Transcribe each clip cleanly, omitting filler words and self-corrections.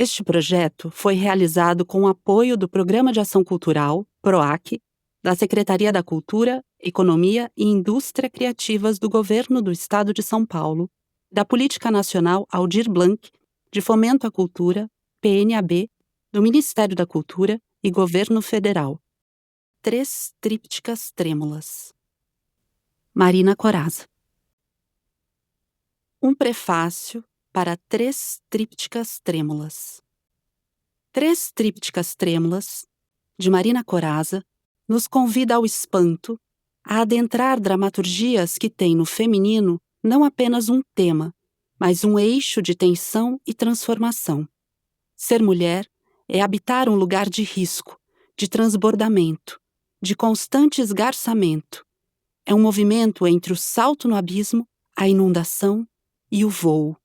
Este projeto foi realizado com o apoio do Programa de Ação Cultural, PROAC, da Secretaria da Cultura, Economia e Indústria Criativas do Governo do Estado de São Paulo, da Política Nacional Aldir Blanc, de Fomento à Cultura, PNAB, do Ministério da Cultura e Governo Federal. 3 trípticas trêmulas. Marina Corazza. Um prefácio para 3 trípticas trêmulas. 3 trípticas trêmulas, de Marina Corazza, nos convida ao espanto, a adentrar dramaturgias que têm no feminino não apenas um tema, mas um eixo de tensão e transformação. Ser mulher é habitar um lugar de risco, de transbordamento, de constante esgarçamento. É um movimento entre o salto no abismo, a inundação e o voo.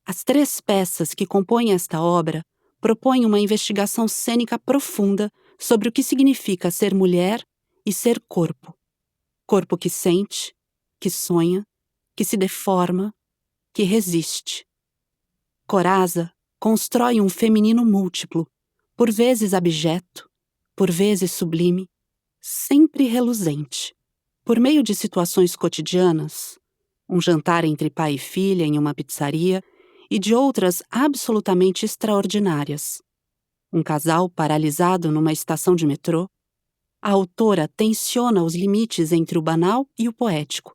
As 3 peças que compõem esta obra propõem uma investigação cênica profunda sobre o que significa ser mulher e ser corpo. Corpo que sente, que sonha, que se deforma, que resiste. Corazza constrói um feminino múltiplo, por vezes abjeto, por vezes sublime, sempre reluzente. Por meio de situações cotidianas, um jantar entre pai e filha em uma pizzaria e de outras absolutamente extraordinárias. Um casal paralisado numa estação de metrô, a autora tensiona os limites entre o banal e o poético,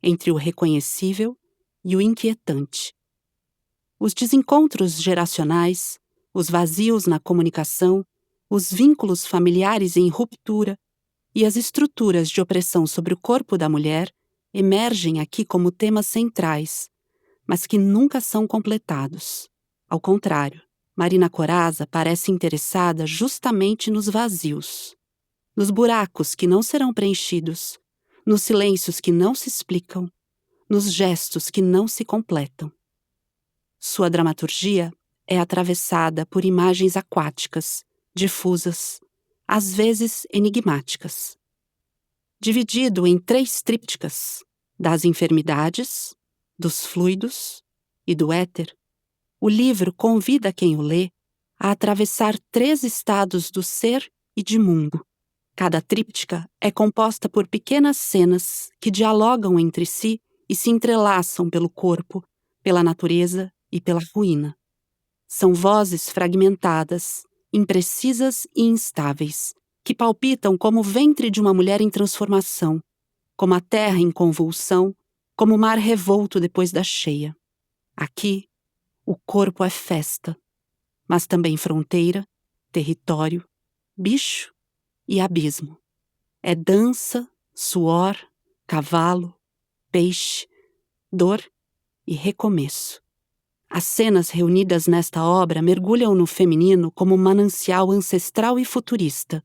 entre o reconhecível e o inquietante. Os desencontros geracionais, os vazios na comunicação, os vínculos familiares em ruptura e as estruturas de opressão sobre o corpo da mulher emergem aqui como temas centrais, mas que nunca são completados. Ao contrário, Marina Corazza parece interessada justamente nos vazios, nos buracos que não serão preenchidos, nos silêncios que não se explicam, nos gestos que não se completam. Sua dramaturgia é atravessada por imagens aquáticas, difusas, às vezes enigmáticas. Dividido em 3 trípticas, das enfermidades, dos fluidos e do éter, o livro convida quem o lê a atravessar 3 estados do ser e de mundo. Cada tríptica é composta por pequenas cenas que dialogam entre si e se entrelaçam pelo corpo, pela natureza e pela ruína. São vozes fragmentadas, imprecisas e instáveis, que palpitam como o ventre de uma mulher em transformação, como a terra em convulsão, como o mar revolto depois da cheia. Aqui, o corpo é festa, mas também fronteira, território, bicho e abismo. É dança, suor, cavalo, peixe, dor e recomeço. As cenas reunidas nesta obra mergulham no feminino como um manancial ancestral e futurista.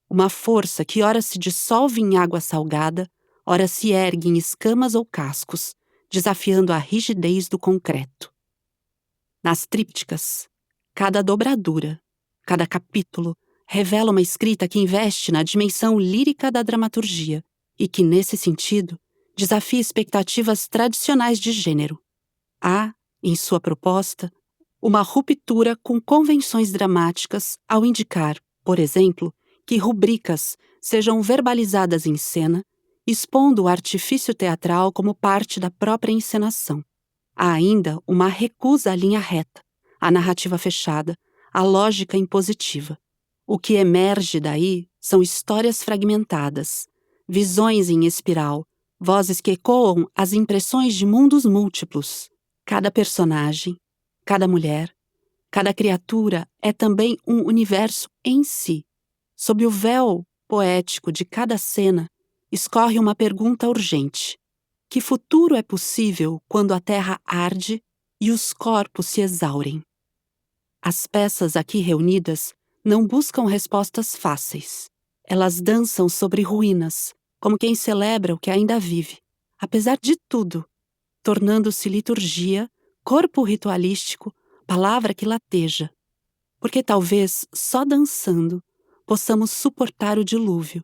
Uma força que ora se dissolve em água salgada, ora se ergue em escamas ou cascos, desafiando a rigidez do concreto. Nas trípticas, cada dobradura, cada capítulo, revela uma escrita que investe na dimensão lírica da dramaturgia e que, nesse sentido, desafia expectativas tradicionais de gênero. Há, em sua proposta, uma ruptura com convenções dramáticas ao indicar, por exemplo, que rubricas sejam verbalizadas em cena, expondo o artifício teatral como parte da própria encenação. Há ainda uma recusa à linha reta, à narrativa fechada, à lógica impositiva. O que emerge daí são histórias fragmentadas, visões em espiral, vozes que ecoam as impressões de mundos múltiplos. Cada personagem, cada mulher, cada criatura é também um universo em si. Sob o véu poético de cada cena, escorre uma pergunta urgente. Que futuro é possível quando a terra arde e os corpos se exaurem? As peças aqui reunidas não buscam respostas fáceis. Elas dançam sobre ruínas, como quem celebra o que ainda vive, apesar de tudo, tornando-se liturgia, corpo ritualístico, palavra que lateja. Porque talvez, só dançando, possamos suportar o dilúvio.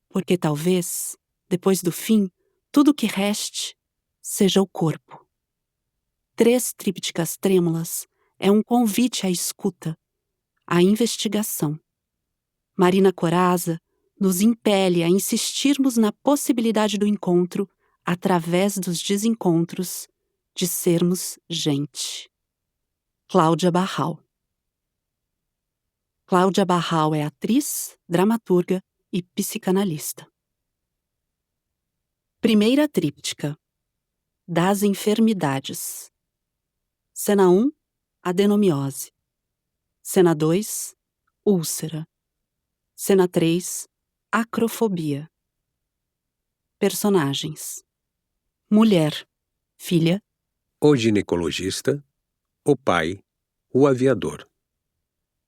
Porque talvez, depois do fim, tudo o que reste seja o corpo. 3 trípticas trêmulas é um convite à escuta, à investigação. Marina Corazza nos impele a insistirmos na possibilidade do encontro através dos desencontros, de sermos gente. Cláudia Barral. Cláudia Barral é atriz, dramaturga e psicanalista. Primeira tríptica. Das enfermidades. Cena 1, adenomiose. Cena 2, úlcera. Cena 3, acrofobia. Personagens. Mulher, filha. O ginecologista, o pai, o aviador.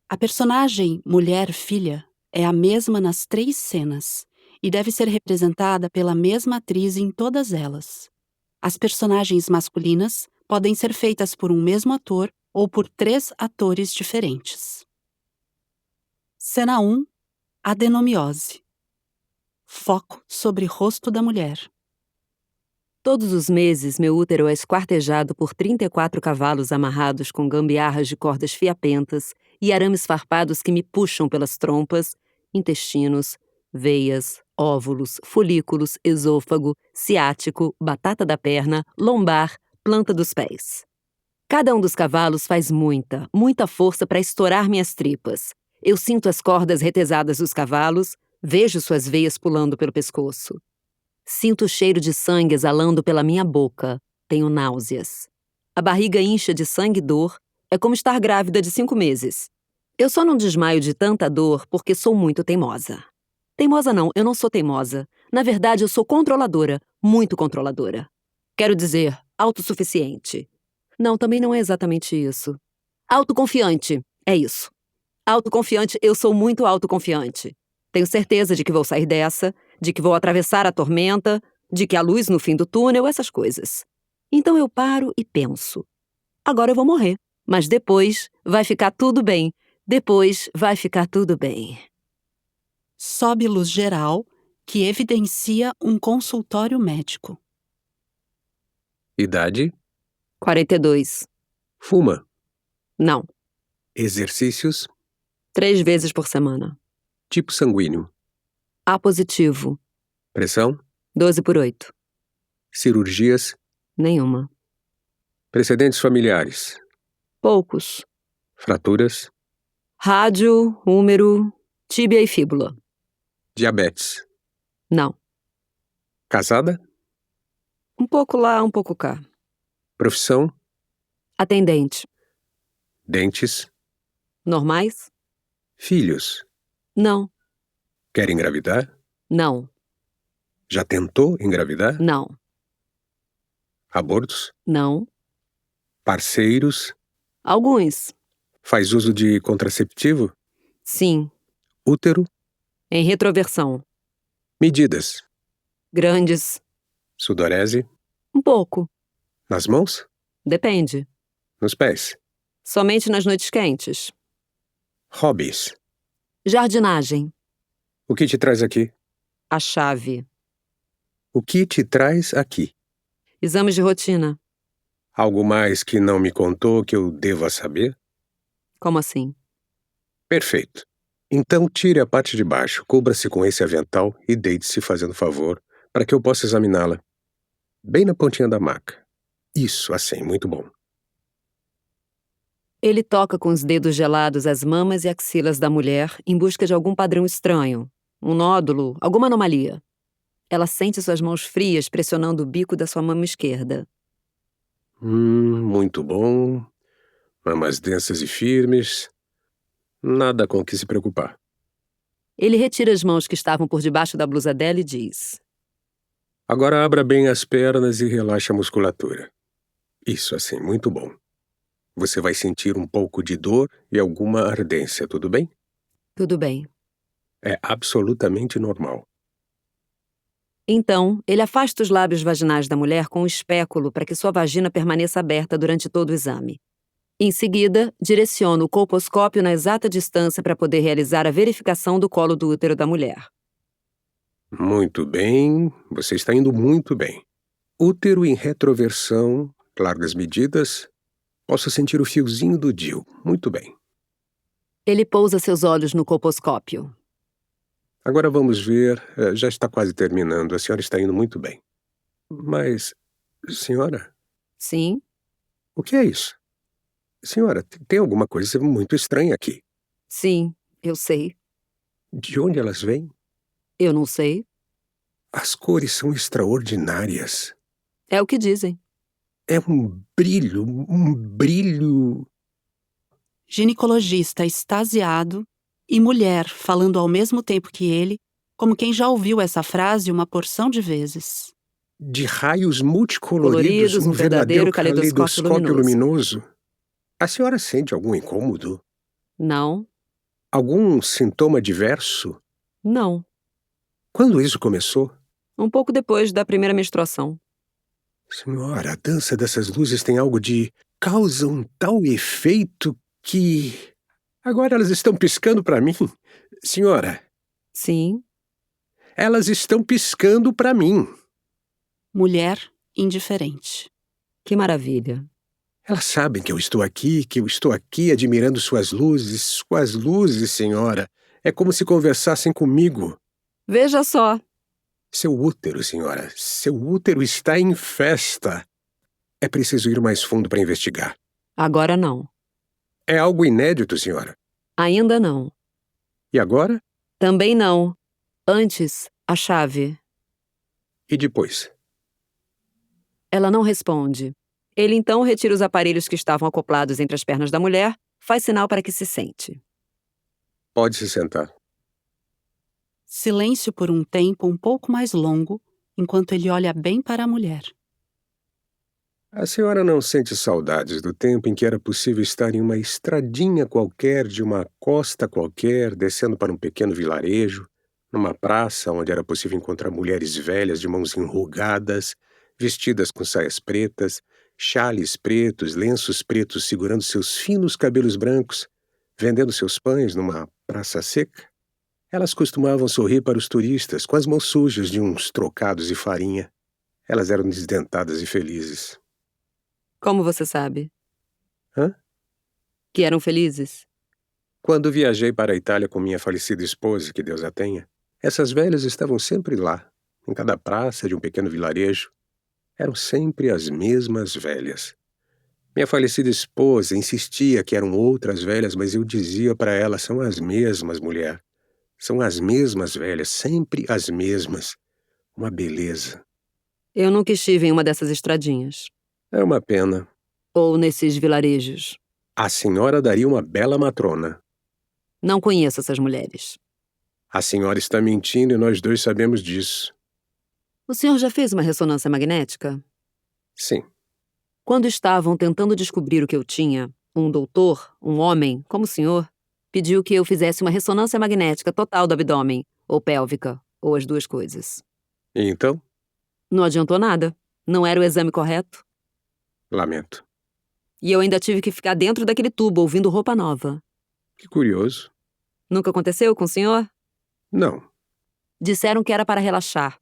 A personagem mulher, filha é a mesma nas 3 cenas e deve ser representada pela mesma atriz em todas elas. As personagens masculinas podem ser feitas por um mesmo ator ou por 3 atores diferentes. Cena 1, adenomiose. Foco sobre rosto da mulher. Todos os meses, meu útero é esquartejado por 34 cavalos amarrados com gambiarras de cordas fiapentas e arames farpados que me puxam pelas trompas, intestinos, veias, óvulos, folículos, esôfago, ciático, batata da perna, lombar, planta dos pés. Cada um dos cavalos faz muita força para estourar minhas tripas. Eu sinto as cordas retesadas dos cavalos, vejo suas veias pulando pelo pescoço. Sinto o cheiro de sangue exalando pela minha boca. Tenho náuseas. A barriga incha de sangue e dor. É como estar grávida de 5 meses. Eu só não desmaio de tanta dor porque sou muito teimosa. Teimosa não, eu não sou teimosa. Na verdade, eu sou controladora, muito controladora. Quero dizer, autossuficiente. Não, também não é exatamente isso. Autoconfiante, é isso. Autoconfiante, eu sou muito autoconfiante. Tenho certeza de que vou sair dessa, de que vou atravessar a tormenta, de que há luz no fim do túnel, essas coisas. Então eu paro e penso. Agora eu vou morrer, mas depois vai ficar tudo bem. Depois vai ficar tudo bem. Sobe luz geral que evidencia um consultório médico. Idade? 42. Fuma. Não. Exercícios? 3 vezes por semana. Tipo sanguíneo. A positivo. Pressão? 12/8. Cirurgias? Nenhuma. Precedentes familiares? Poucos. Fraturas? Rádio, húmero, tíbia e fíbula. Diabetes? Não. Casada? Um pouco lá, um pouco cá. Profissão? Atendente. Dentes? Normais? Filhos? Não. Quer engravidar? Não. Já tentou engravidar? Não. Abortos? Não. Parceiros? Alguns. Faz uso de contraceptivo? Sim. Útero? Em retroversão. Medidas? Grandes. Sudorese? Um pouco. Nas mãos? Depende. Nos pés? Somente nas noites quentes. Hobbies? Jardinagem. O que te traz aqui? A chave. O que te traz aqui? Exames de rotina. Algo mais que não me contou que eu deva saber? Como assim? Perfeito. Então tire a parte de baixo, cubra-se com esse avental e deite-se fazendo favor, para que eu possa examiná-la. Bem na pontinha da maca. Isso, assim, muito bom. Ele toca com os dedos gelados as mamas e axilas da mulher em busca de algum padrão estranho, um nódulo, alguma anomalia. Ela sente suas mãos frias pressionando o bico da sua mama esquerda. Muito bom. Mamas densas e firmes. Nada com o que se preocupar. Ele retira as mãos que estavam por debaixo da blusa dela e diz: Agora abra bem as pernas e relaxe a musculatura. Isso, assim, muito bom. Você vai sentir um pouco de dor e alguma ardência, tudo bem? Tudo bem. É absolutamente normal. Então, ele afasta os lábios vaginais da mulher com um espéculo para que sua vagina permaneça aberta durante todo o exame. Em seguida, direciona o colposcópio na exata distância para poder realizar a verificação do colo do útero da mulher. Muito bem, você está indo muito bem. Útero em retroversão, largas medidas, Posso sentir o fiozinho do DIU. Muito bem. Ele pousa seus olhos no colposcópio. Agora vamos ver. Já está quase terminando. A senhora está indo muito bem. Mas, senhora, Sim? o que é isso? Senhora, tem alguma coisa muito estranha aqui. Sim, eu sei. De onde elas vêm? Eu não sei. As cores são extraordinárias. É o que dizem. É um brilho. Ginecologista extasiado e mulher falando ao mesmo tempo que ele, como quem já ouviu essa frase uma porção de vezes. De raios multicoloridos, Coloridos, um verdadeiro caleidoscópio luminoso. A senhora sente algum incômodo? Não, Algum sintoma diverso? não. Quando isso começou? Um pouco depois da primeira menstruação. Senhora, a dança dessas luzes tem algo de... causa um tal efeito que... Agora elas estão piscando para mim. Senhora, Sim, elas estão piscando para mim. Mulher indiferente. que maravilha. Elas sabem que eu estou aqui admirando suas luzes, senhora. É como se conversassem comigo. Veja só. Seu útero, senhora, seu útero está em festa. É preciso ir mais fundo para investigar. Agora não. É algo inédito, senhora. Ainda não. E agora? Também não. Antes, a chave. E depois? Ela não responde. Ele então retira os aparelhos que estavam acoplados entre as pernas da mulher, faz sinal para que se sente. Pode se sentar. Silêncio por um tempo um pouco mais longo, enquanto ele olha bem para a mulher. A senhora não sente saudades do tempo em que era possível estar em uma estradinha qualquer, de uma costa qualquer, descendo para um pequeno vilarejo, numa praça onde era possível encontrar mulheres velhas de mãos enrugadas, vestidas com saias pretas, xales pretos, lenços pretos segurando seus finos cabelos brancos, vendendo seus pães numa praça seca? Elas costumavam sorrir para os turistas com as mãos sujas de uns trocados de farinha. Elas eram desdentadas e felizes. Como você sabe? Hã? Que eram felizes? Quando viajei para a Itália com minha falecida esposa, que Deus a tenha, essas velhas estavam sempre lá, em cada praça de um pequeno vilarejo. Eram sempre as mesmas velhas. Minha falecida esposa insistia que eram outras velhas, mas eu dizia para ela, são as mesmas, mulher. São as mesmas velhas, sempre as mesmas. Uma beleza. Eu nunca estive em uma dessas estradinhas. É uma pena. Ou nesses vilarejos. A senhora daria uma bela matrona. Não conheço essas mulheres. A senhora está mentindo e nós dois sabemos disso. O senhor já fez uma ressonância magnética? Sim. Quando estavam tentando descobrir o que eu tinha, um doutor, um homem, como o senhor, pediu que eu fizesse uma ressonância magnética total do abdômen, ou pélvica, ou as duas coisas. E então? Não adiantou nada. Não era o exame correto. Lamento. E eu ainda tive que ficar dentro daquele tubo ouvindo roupa nova. Que curioso. Nunca aconteceu com o senhor? Não. Disseram que era para relaxar.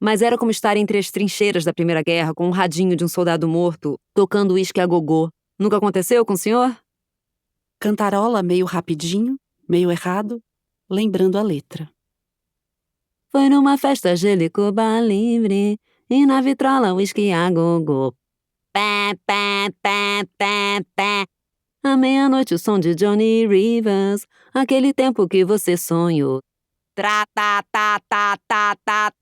Mas era como estar entre as trincheiras da Primeira Guerra com um radinho de um soldado morto, tocando uísque a gogô. Nunca aconteceu com o senhor? Cantarola meio rapidinho, meio errado, lembrando a letra. Foi numa festa Gelicoba livre, e na vitrola uísque a gogô. Pé, pé, pé, pé, pé. À meia-noite o som de Johnny Rivers, aquele tempo que você sonhou. Tra, tá, tá, tá, tá, tá.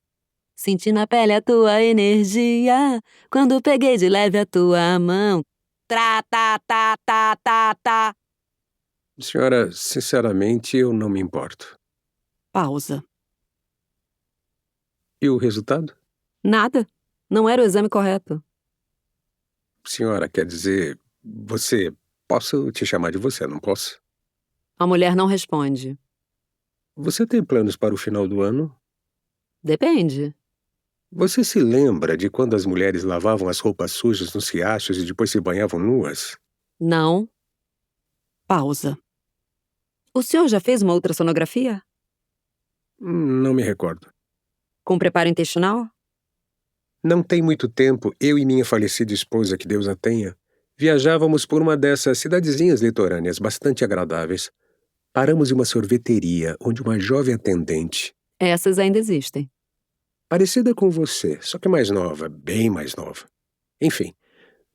Senti na pele a tua energia, quando peguei de leve a tua mão. Tra, tá, tá, tá, tá, tá. Senhora, sinceramente, eu não me importo. Pausa. E o resultado? Nada. Não era o exame correto. Senhora, quer dizer, você... Posso te chamar de você, não posso? A mulher não responde. Você tem planos para o final do ano? Depende. Você se lembra de quando as mulheres lavavam as roupas sujas nos riachos e depois se banhavam nuas? Não. Pausa. O senhor já fez uma ultrassonografia? Não me recordo. Com preparo intestinal? Não tem muito tempo, eu e minha falecida esposa, que Deus a tenha, Viajávamos por uma dessas cidadezinhas litorâneas bastante agradáveis. Paramos em uma sorveteria onde uma jovem atendente, Essas ainda existem. parecida com você, só que mais nova, bem mais nova. Enfim,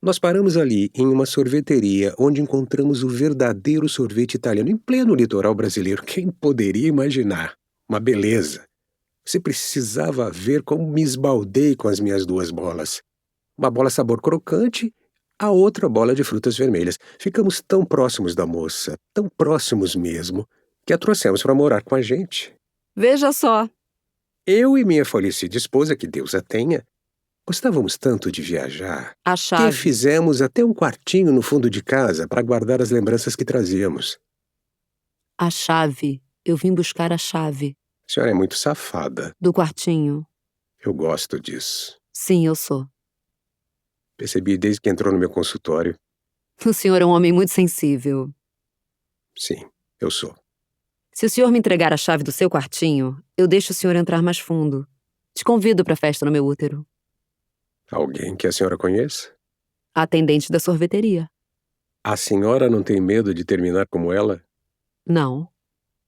nós paramos ali em uma sorveteria onde encontramos o verdadeiro sorvete italiano em pleno litoral brasileiro. Quem poderia imaginar? Uma beleza. Você precisava ver como me esbaldei com as minhas 2 bolas. Uma bola sabor crocante, a outra bola de frutas vermelhas. Ficamos tão próximos da moça, tão próximos mesmo, que a trouxemos para morar com a gente. Veja só. Eu e minha falecida esposa, que Deus a tenha, gostávamos tanto de viajar A que chave. fizemos até um quartinho no fundo de casa para guardar as lembranças que trazíamos. A chave. Eu vim buscar a chave. A senhora é muito safada. Do quartinho. Eu gosto disso. Sim, eu sou. Percebi desde que entrou no meu consultório. O senhor é um homem muito sensível. Sim, eu sou. Se o senhor me entregar a chave do seu quartinho, eu deixo o senhor entrar mais fundo. Te convido para a festa no meu útero. Alguém que a senhora conheça? A atendente da sorveteria. A senhora não tem medo de terminar como ela? Não.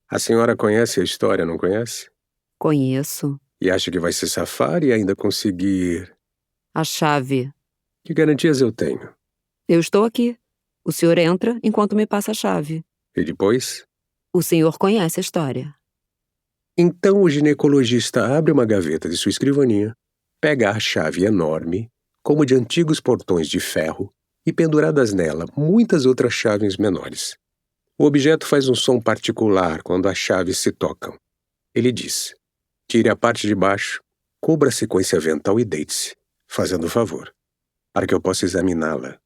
A senhora conhece a história, não conhece? Conheço. E acha que vai se safar e ainda conseguir... A chave. Que garantias eu tenho? Eu estou aqui. O senhor entra enquanto me passa a chave. E depois? O senhor conhece a história. Então o ginecologista abre uma gaveta de sua escrivaninha, pega a chave enorme, como de antigos portões de ferro, e penduradas nela muitas outras chaves menores. O objeto faz um som particular quando as chaves se tocam. Ele diz: tire a parte de baixo, cubra a sequência avental e deite-se, fazendo o favor, para que eu possa examiná-la.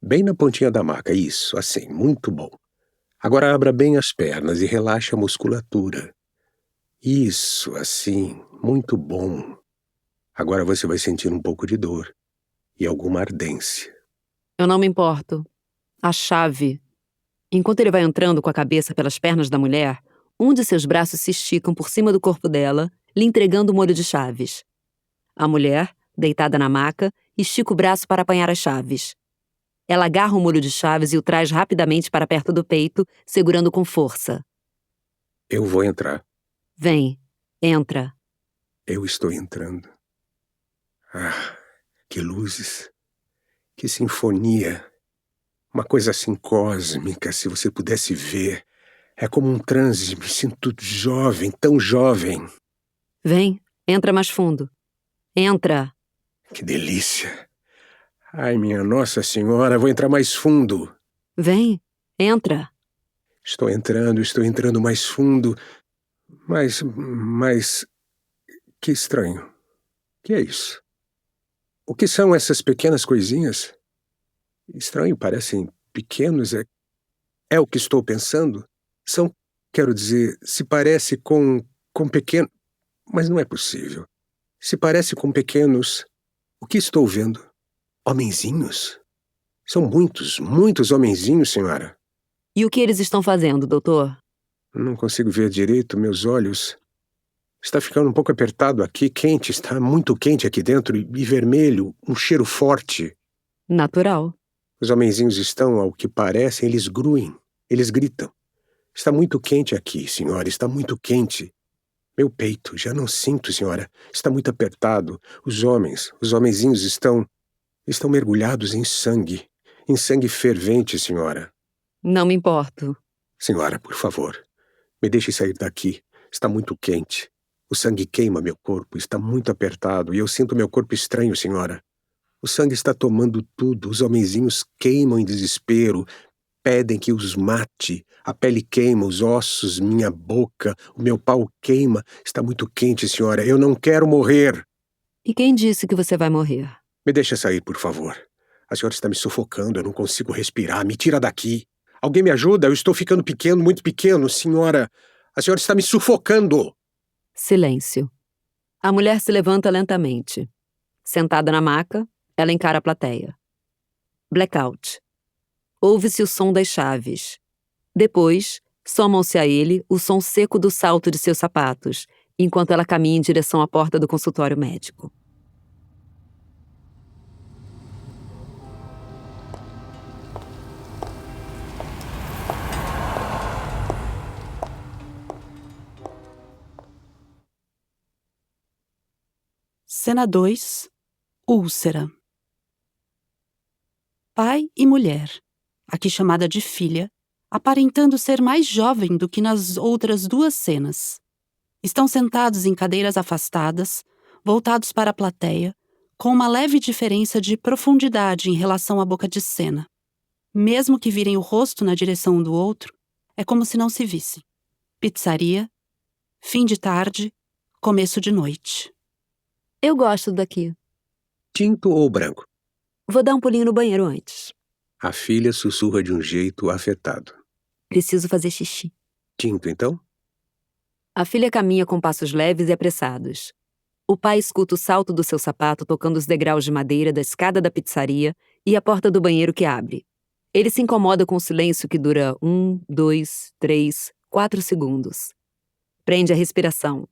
Bem na pontinha da maca, isso, assim, muito bom. Agora abra bem as pernas e relaxe a musculatura. Isso, assim, muito bom. Agora você vai sentir um pouco de dor e alguma ardência. Eu não me importo. A chave. Enquanto ele vai entrando com a cabeça pelas pernas da mulher, um de seus braços se esticam por cima do corpo dela, lhe entregando o molho de chaves. A mulher, deitada na maca, estica o braço para apanhar as chaves. Ela agarra o molho de chaves e o traz rapidamente para perto do peito, segurando com força. Eu vou entrar. Vem, entra. Eu estou entrando. Ah, que luzes. Que sinfonia. Uma coisa assim cósmica, se você pudesse ver. É como um transe, me sinto jovem, tão jovem. Vem, entra mais fundo. Entra. Que delícia. Ai, minha Nossa Senhora, vou entrar mais fundo. Vem, entra. Estou entrando mais fundo. Mas... Que estranho. Que é isso? O que são essas pequenas coisinhas? Estranho, parecem pequenos. É o que estou pensando? São, quero dizer, se parece com pequeno... Mas não é possível. Se parece com pequenos... O que estou vendo? Homenzinhos? São muitos, muitos homenzinhos, senhora. E o que eles estão fazendo, doutor? Não consigo ver direito, meus olhos. Está ficando um pouco apertado aqui, quente, está muito quente aqui dentro e vermelho, um cheiro forte. Natural. Os homenzinhos estão, ao que parecem, eles gruem, eles gritam. Está muito quente aqui, senhora, está muito quente. Meu peito, já não sinto, senhora, está muito apertado. Os homenzinhos estão mergulhados em sangue fervente, senhora. Não me importo. Senhora, por favor, me deixe sair daqui. Está muito quente. O sangue queima meu corpo, está muito apertado e eu sinto meu corpo estranho, senhora. O sangue está tomando tudo, os homenzinhos queimam em desespero, pedem que os mate, a pele queima, os ossos, minha boca, o meu pau queima. Está muito quente, senhora, eu não quero morrer. E quem disse que você vai morrer? Me deixa sair, por favor. A senhora está me sufocando, eu não consigo respirar, me tira daqui. Alguém me ajuda, eu estou ficando pequeno, muito pequeno, senhora. A senhora está me sufocando. Silêncio. A mulher se levanta lentamente. Sentada na maca, ela encara a plateia. Blackout. Ouve-se o som das chaves. Depois, somam-se a ele o som seco do salto de seus sapatos, enquanto ela caminha em direção à porta do consultório médico. Cena 2. Úlcera. Pai e mulher, aqui chamada de filha, aparentando ser mais jovem do que nas outras duas cenas. Estão sentados em cadeiras afastadas, voltados para a plateia, com uma leve diferença de profundidade em relação à boca de cena. Mesmo que virem o rosto na direção um do outro, é como se não se vissem. Pizzaria, fim de tarde, começo de noite. Eu gosto daqui. Tinto ou branco? Vou dar um pulinho no banheiro antes. A filha sussurra de um jeito afetado. Preciso fazer xixi. Tinto, então? A filha caminha com passos leves e apressados. O pai escuta o salto do seu sapato tocando os degraus de madeira da escada da pizzaria e a porta do banheiro que abre. Ele se incomoda com o silêncio que dura 1, 2, 3, 4 segundos. Prende a respiração.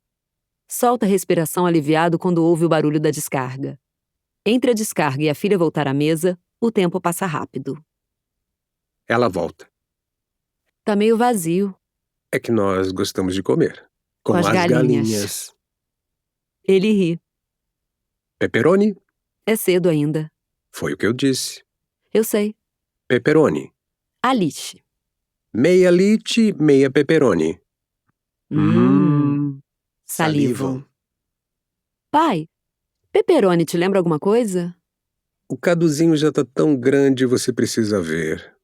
Solta a respiração aliviado quando ouve o barulho da descarga. Entre a descarga e a filha voltar à mesa, o tempo passa rápido. Ela volta. Tá meio vazio. É que nós gostamos de comer. Com as galinhas. Ele ri. Pepperoni? É cedo ainda. Foi o que eu disse. Eu sei. Pepperoni. Alice. Meia lite, meia pepperoni. Salivam. Pai, pepperoni te lembra alguma coisa? O caduzinho já tá tão grande, você precisa ver.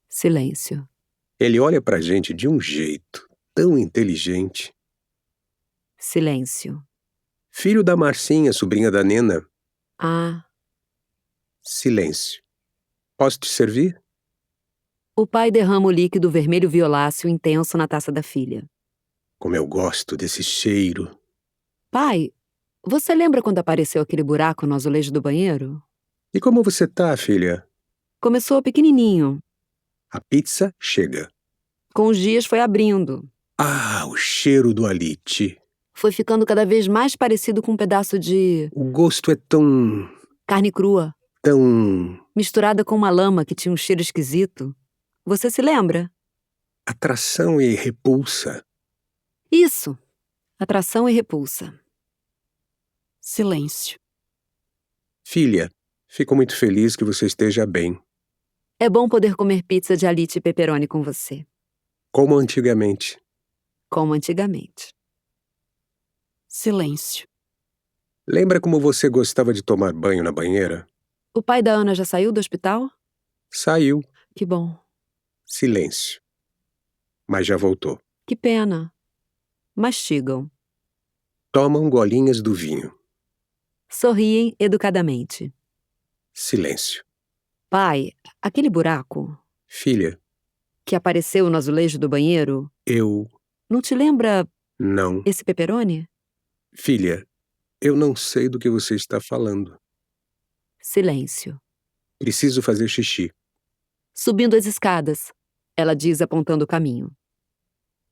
Silêncio. Ele olha pra gente de um jeito tão inteligente. Silêncio. Filho da Marcinha, sobrinha da Nena. Ah. Silêncio. Posso te servir? O pai derrama o líquido vermelho violáceo intenso na taça da filha. Como eu gosto desse cheiro. Pai, você lembra quando apareceu aquele buraco no azulejo do banheiro? E como você tá, filha? Começou pequenininho. A pizza chega. Com os dias foi abrindo. Ah, o cheiro do alite. Foi ficando cada vez mais parecido com um pedaço de... O gosto é tão... carne crua. tão... misturada com uma lama que tinha um cheiro esquisito. Você se lembra? atração e repulsa. Isso. Atração e repulsa. Silêncio. Filha, fico muito feliz que você esteja bem. É bom poder comer pizza de alite e pepperoni com você. Como antigamente. Como antigamente. Silêncio. Lembra como você gostava de tomar banho na banheira? O pai da Ana já saiu do hospital? Saiu. Que bom. Silêncio. Mas já voltou. Que pena. Mastigam. Tomam golinhas do vinho. Sorriem educadamente. Silêncio. Pai, aquele buraco Filha, que apareceu no azulejo do banheiro, eu... não te lembra não. esse pepperoni? Filha, eu não sei do que você está falando. Silêncio. Preciso fazer xixi. Subindo as escadas, ela diz apontando o caminho.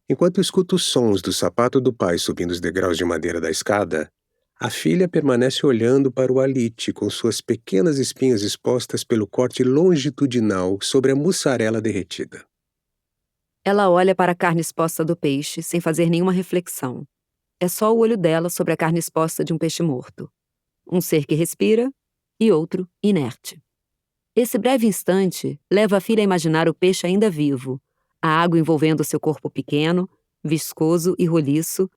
Enquanto escuto os sons do sapato do pai subindo os degraus de madeira da escada, a filha permanece olhando para o alite com suas pequenas espinhas expostas pelo corte longitudinal sobre a mussarela derretida. Ela olha para a carne exposta do peixe sem fazer nenhuma reflexão. É só o olho dela sobre a carne exposta de um peixe morto. Um ser que respira e outro inerte. Esse breve instante leva a filha a imaginar o peixe ainda vivo, a água envolvendo seu corpo pequeno, viscoso e roliço,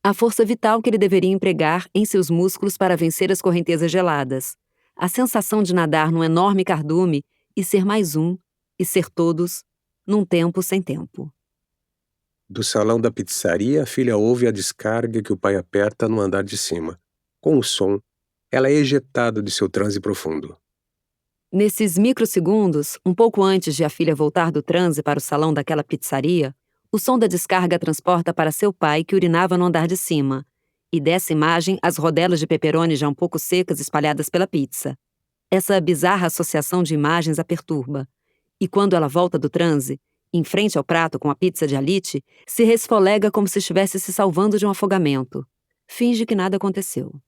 a força vital que ele deveria empregar em seus músculos para vencer as correntezas geladas, a sensação de nadar num enorme cardume e ser mais um, e ser todos, num tempo sem tempo. Do salão da pizzaria, a filha ouve a descarga que o pai aperta no andar de cima. Com o som, ela é ejetada de seu transe profundo. Nesses microsegundos, um pouco antes de a filha voltar do transe para o salão daquela pizzaria, o som da descarga a transporta para seu pai que urinava no andar de cima, e dessa imagem as rodelas de pepperoni já um pouco secas espalhadas pela pizza. Essa bizarra associação de imagens a perturba, e quando ela volta do transe, em frente ao prato com a pizza de alite, se resfolega como se estivesse se salvando de um afogamento. Finge que nada aconteceu.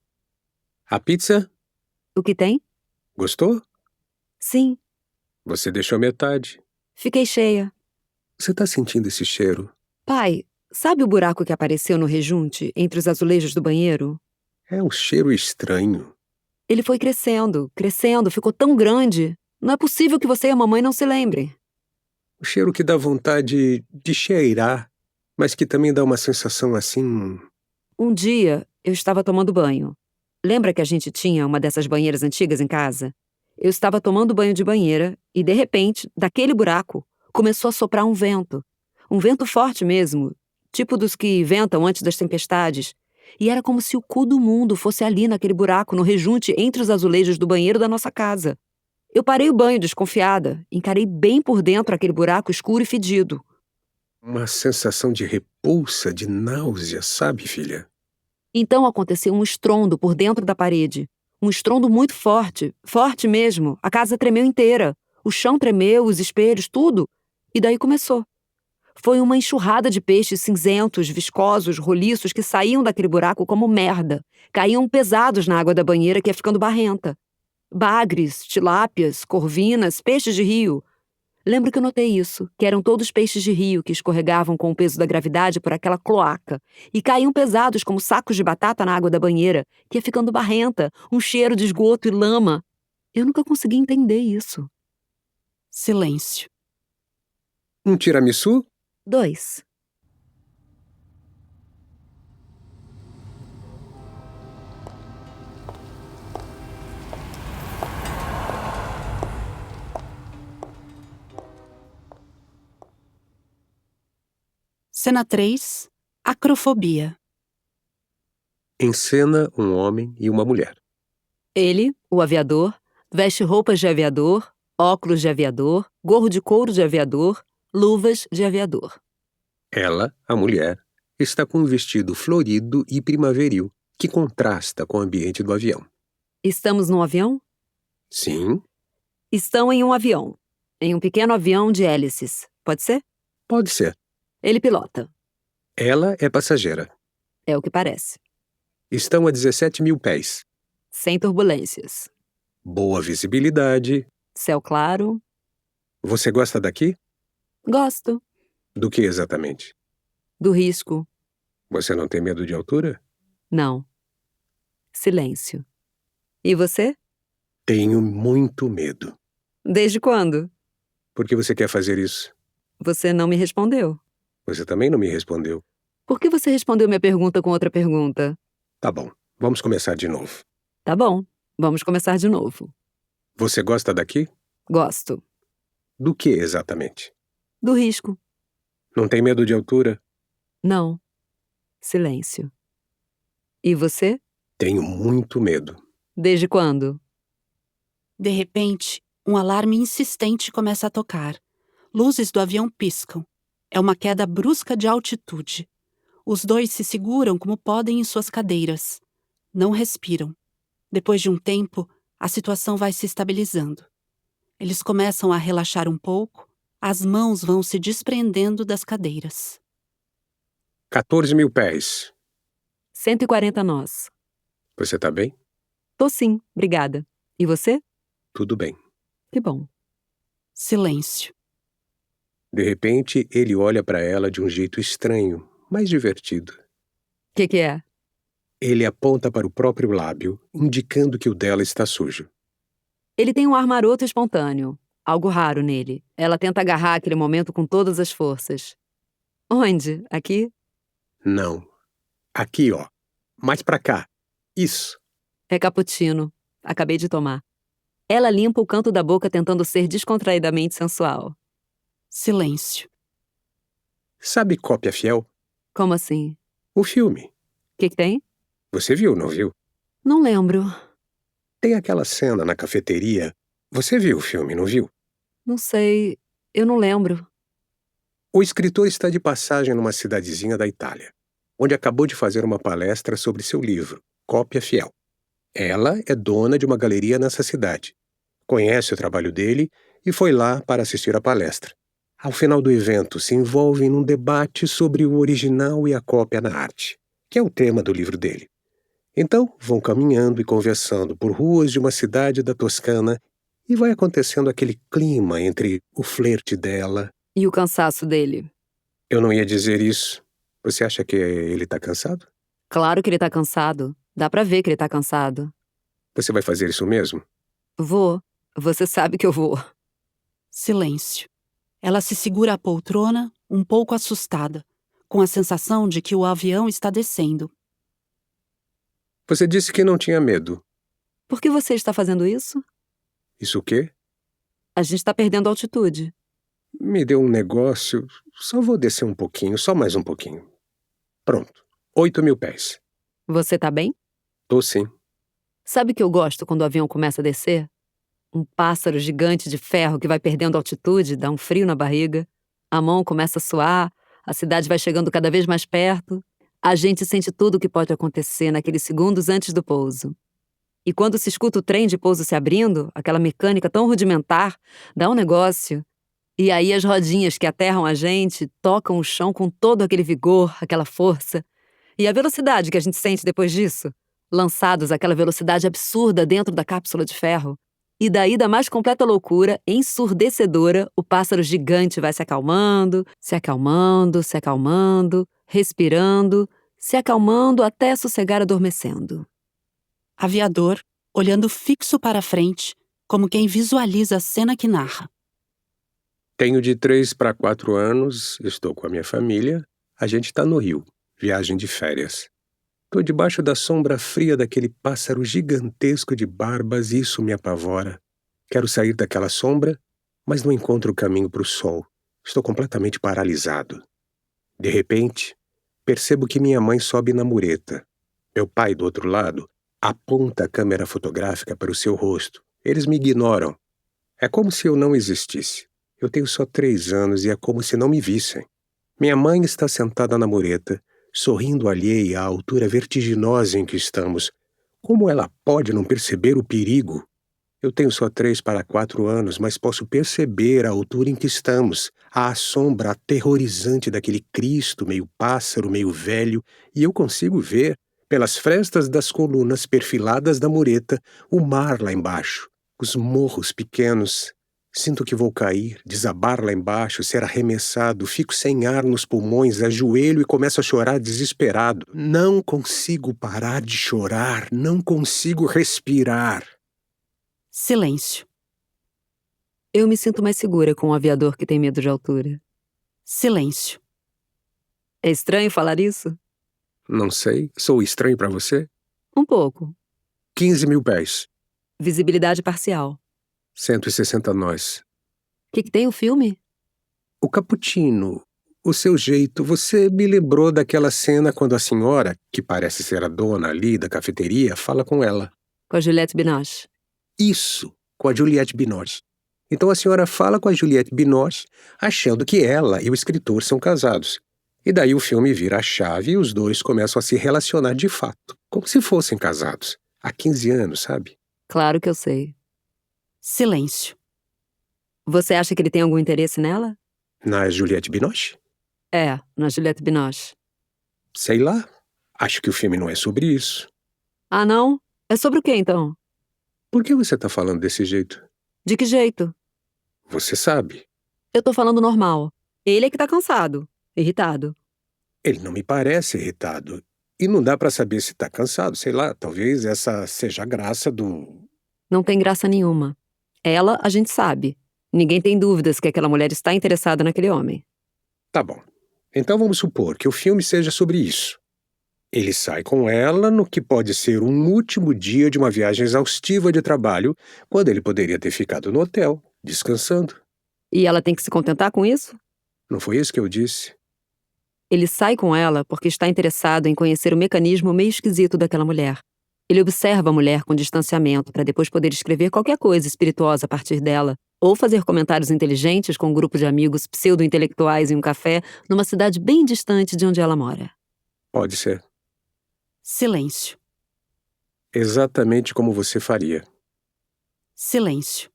A pizza? O que tem? Gostou? Sim. Você deixou metade. Fiquei cheia. Você tá sentindo esse cheiro? Pai, sabe o buraco que apareceu no rejunte, entre os azulejos do banheiro? É um cheiro estranho. Ele foi crescendo, crescendo, ficou tão grande. Não é possível que você e a mamãe não se lembrem. O cheiro que dá vontade de cheirar, mas que também dá uma sensação assim... Um dia, eu estava tomando banho. Lembra que a gente tinha uma dessas banheiras antigas em casa? Eu estava tomando banho de banheira e, de repente, daquele buraco, começou a soprar um vento. Um vento forte mesmo, tipo dos que ventam antes das tempestades. E era como se o cu do mundo fosse ali naquele buraco, no rejunte entre os azulejos do banheiro da nossa casa. Eu parei o banho desconfiada, encarei bem por dentro aquele buraco escuro e fedido. Uma sensação de repulsa, de náusea, sabe, filha? Então aconteceu um estrondo por dentro da parede. Um estrondo muito forte, forte mesmo. A casa tremeu inteira. O chão tremeu, os espelhos, tudo. E daí começou. Foi uma enxurrada de peixes cinzentos, viscosos, roliços que saíam daquele buraco como merda. Caíam pesados na água da banheira que ia ficando barrenta. Bagres, tilápias, corvinas, peixes de rio. Lembro que eu notei isso, que eram todos peixes de rio que escorregavam com o peso da gravidade por aquela cloaca e caíam pesados como sacos de batata na água da banheira, que ia ficando barrenta, um cheiro de esgoto e lama. Eu nunca consegui entender isso. Silêncio. Um tiramisu? 2. Cena 3. Acrofobia. Em cena, um homem e uma mulher. Ele, o aviador, veste roupas de aviador, óculos de aviador, gorro de couro de aviador, luvas de aviador. Ela, a mulher, está com um vestido florido e primaveril, que contrasta com o ambiente do avião. Estamos num avião? Sim, Estão em um avião. Em um pequeno avião de hélices. Pode ser? pode ser. Ele pilota. Ela é passageira. É o que parece. Estão a 17 mil pés. Sem turbulências. Boa visibilidade. Céu claro. Você gosta daqui? Gosto. Do que exatamente? Do risco. Você não tem medo de altura? Não. Silêncio. E você? Tenho muito medo. Desde quando? Por que você quer fazer isso? Você não me respondeu. Você também não me respondeu. Por que você respondeu minha pergunta com outra pergunta? Tá bom, vamos começar de novo. Tá bom. Vamos começar de novo. Você gosta daqui? Gosto. Do que exatamente? Do risco. Não tem medo de altura? Não. Silêncio. E você? Tenho muito medo. Desde quando? De repente, um alarme insistente começa a tocar. Luzes do avião piscam. É uma queda brusca de altitude. Os dois se seguram como podem em suas cadeiras. Não respiram. Depois de um tempo, a situação vai se estabilizando. Eles começam a relaxar um pouco, as mãos vão se desprendendo das cadeiras. 14 mil pés. 140 nós. Você tá bem? Tô sim, obrigada. E você? Tudo bem. Que bom. Silêncio. De repente, ele olha para ela de um jeito estranho, mas divertido. Que é? Ele aponta para o próprio lábio, indicando que o dela está sujo. Ele tem um ar maroto e espontâneo. Algo raro nele. Ela tenta agarrar aquele momento com todas as forças. Onde? Aqui? Não. Aqui, ó. Mais pra cá. Isso. É cappuccino. Acabei de tomar. Ela limpa o canto da boca tentando ser descontraidamente sensual. Silêncio. Sabe Cópia Fiel? Como assim? O filme. O que tem? Você viu, não viu? Não lembro. Tem aquela cena na cafeteria. Você viu o filme, não viu? Não sei. Eu não lembro. O escritor está de passagem numa cidadezinha da Itália, onde acabou de fazer uma palestra sobre seu livro, Cópia Fiel. Ela é dona de uma galeria nessa cidade. Conhece o trabalho dele e foi lá para assistir à palestra. Ao final do evento, se envolve num debate sobre o original e a cópia na arte, que é o tema do livro dele. Então, vão caminhando e conversando por ruas de uma cidade da Toscana e vai acontecendo aquele clima entre o flerte dela. E o cansaço dele? Eu não ia dizer isso. Você acha que ele tá cansado? Claro que ele tá cansado. Dá pra ver que ele tá cansado. Você vai fazer isso mesmo? Vou. Você sabe que eu vou. Silêncio. Ela se segura à poltrona, um pouco assustada, com a sensação de que o avião está descendo. Você disse que não tinha medo. Por que você está fazendo isso? Isso o quê? A gente tá perdendo altitude. Me deu um negócio. Só vou descer um pouquinho, só mais um pouquinho. Pronto. 8.000 pés. Você tá bem? Tô sim. Sabe o que eu gosto quando o avião começa a descer? Um pássaro gigante de ferro que vai perdendo altitude, dá um frio na barriga. A mão começa a suar, a cidade vai chegando cada vez mais perto. A gente sente tudo o que pode acontecer naqueles segundos antes do pouso. E quando se escuta o trem de pouso se abrindo, aquela mecânica tão rudimentar, dá um negócio. E aí as rodinhas que aterram a gente tocam o chão com todo aquele vigor, aquela força. E a velocidade que a gente sente depois disso? Lançados àquela velocidade absurda dentro da cápsula de ferro. E daí da mais completa loucura, ensurdecedora, o pássaro gigante vai se acalmando, se acalmando, se acalmando, respirando, se acalmando até sossegar adormecendo. Aviador, olhando fixo para a frente, como quem visualiza a cena que narra. Tenho de 3 para 4 anos, estou com a minha família. A gente está no Rio, viagem de férias. Estou debaixo da sombra fria daquele pássaro gigantesco de barbas e isso me apavora. Quero sair daquela sombra, mas não encontro o caminho para o sol. Estou completamente paralisado. De repente, percebo que minha mãe sobe na mureta. Meu pai, do outro lado, aponta a câmera fotográfica para o seu rosto. Eles me ignoram. É como se eu não existisse. Eu tenho só 3 anos e é como se não me vissem. Minha mãe está sentada na mureta, sorrindo alheia à altura vertiginosa em que estamos. Como ela pode não perceber o perigo? Eu tenho só 3 para 4 anos, mas posso perceber a altura em que estamos, a sombra aterrorizante daquele Cristo meio pássaro, meio velho, e eu consigo ver, pelas frestas das colunas perfiladas da mureta, o mar lá embaixo, os morros pequenos. Sinto que vou cair, desabar lá embaixo, ser arremessado, fico sem ar nos pulmões, ajoelho e começo a chorar desesperado. Não consigo parar de chorar, não consigo respirar. Silêncio. Eu me sinto mais segura com um aviador que tem medo de altura. Silêncio. É estranho falar isso? Não sei, sou estranho para você? Um pouco. 15.000 pés. Visibilidade parcial. 160 nós. O que tem o filme? O cappuccino, o seu jeito, você me lembrou daquela cena quando a senhora, que parece ser a dona ali da cafeteria, fala com ela. Com a Juliette Binoche. Isso, com a Juliette Binoche. Então a senhora fala com a Juliette Binoche, achando que ela e o escritor são casados. E daí o filme vira a chave e os dois começam a se relacionar de fato, como se fossem casados. Há 15 anos, sabe? Claro que eu sei. Silêncio. Você acha que ele tem algum interesse nela? Na Juliette Binoche? É, na Juliette Binoche. Sei lá. Acho que o filme não é sobre isso. Ah, não? É sobre o quê, então? Por que você tá falando desse jeito? De que jeito? Você sabe. Eu tô falando normal. Ele é que tá cansado, irritado. Ele não me parece irritado. E não dá pra saber se tá cansado, sei lá. Talvez essa seja a graça do... Não tem graça nenhuma. Ela, a gente sabe. Ninguém tem dúvidas que aquela mulher está interessada naquele homem. Tá bom. Então vamos supor que o filme seja sobre isso. Ele sai com ela no que pode ser um último dia de uma viagem exaustiva de trabalho, quando ele poderia ter ficado no hotel, descansando. E ela tem que se contentar com isso? Não foi isso que eu disse? Ele sai com ela porque está interessado em conhecer o mecanismo meio esquisito daquela mulher. Ele observa a mulher com distanciamento para depois poder escrever qualquer coisa espirituosa a partir dela, ou fazer comentários inteligentes com um grupo de amigos pseudo-intelectuais em um café numa cidade bem distante de onde ela mora. Pode ser. Silêncio. Exatamente como você faria. Silêncio.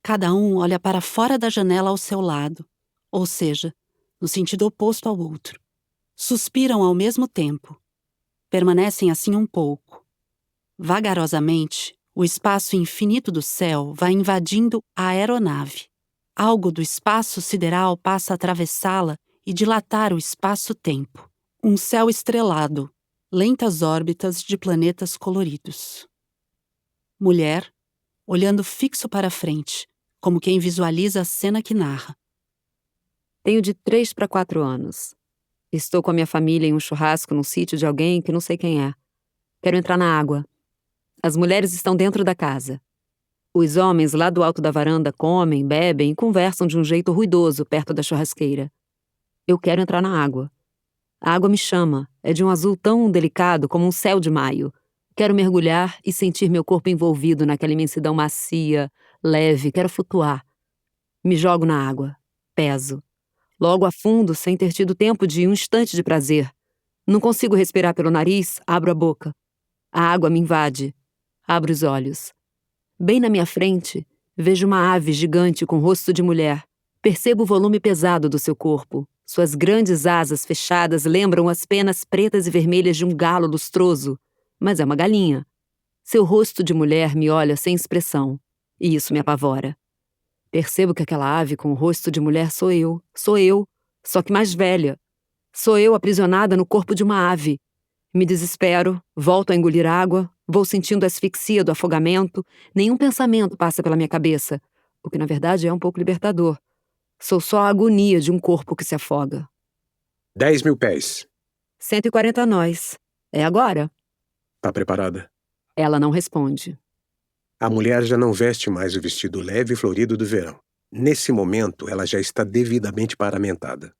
Cada um olha para fora da janela ao seu lado, ou seja, no sentido oposto ao outro. Suspiram ao mesmo tempo. Permanecem assim um pouco. Vagarosamente, o espaço infinito do céu vai invadindo a aeronave. Algo do espaço sideral passa a atravessá-la e dilatar o espaço-tempo. Um céu estrelado, lentas órbitas de planetas coloridos. Mulher, olhando fixo para frente, como quem visualiza a cena que narra. Tenho de 3 para 4 anos. Estou com a minha família em um churrasco num sítio de alguém que não sei quem é. Quero entrar na água. As mulheres estão dentro da casa. Os homens lá do alto da varanda comem, bebem e conversam de um jeito ruidoso perto da churrasqueira. Eu quero entrar na água. A água me chama, é de um azul tão delicado como um céu de maio. Quero mergulhar e sentir meu corpo envolvido naquela imensidão macia, leve, quero flutuar. Me jogo na água, peso. Logo afundo sem ter tido tempo de um instante de prazer. Não consigo respirar pelo nariz, abro a boca. A água me invade. Abro os olhos. Bem na minha frente, vejo uma ave gigante com rosto de mulher. Percebo o volume pesado do seu corpo. Suas grandes asas fechadas lembram as penas pretas e vermelhas de um galo lustroso, mas é uma galinha. Seu rosto de mulher me olha sem expressão, e isso me apavora. Percebo que aquela ave com o rosto de mulher sou eu, só que mais velha. Sou eu aprisionada no corpo de uma ave. Me desespero, volto a engolir água, vou sentindo a asfixia do afogamento, nenhum pensamento passa pela minha cabeça, o que na verdade é um pouco libertador. Sou só a agonia de um corpo que se afoga. 10.000 pés. 140 nós. É agora? Tá preparada? Ela não responde. A mulher já não veste mais o vestido leve e florido do verão. Nesse momento, ela já está devidamente paramentada.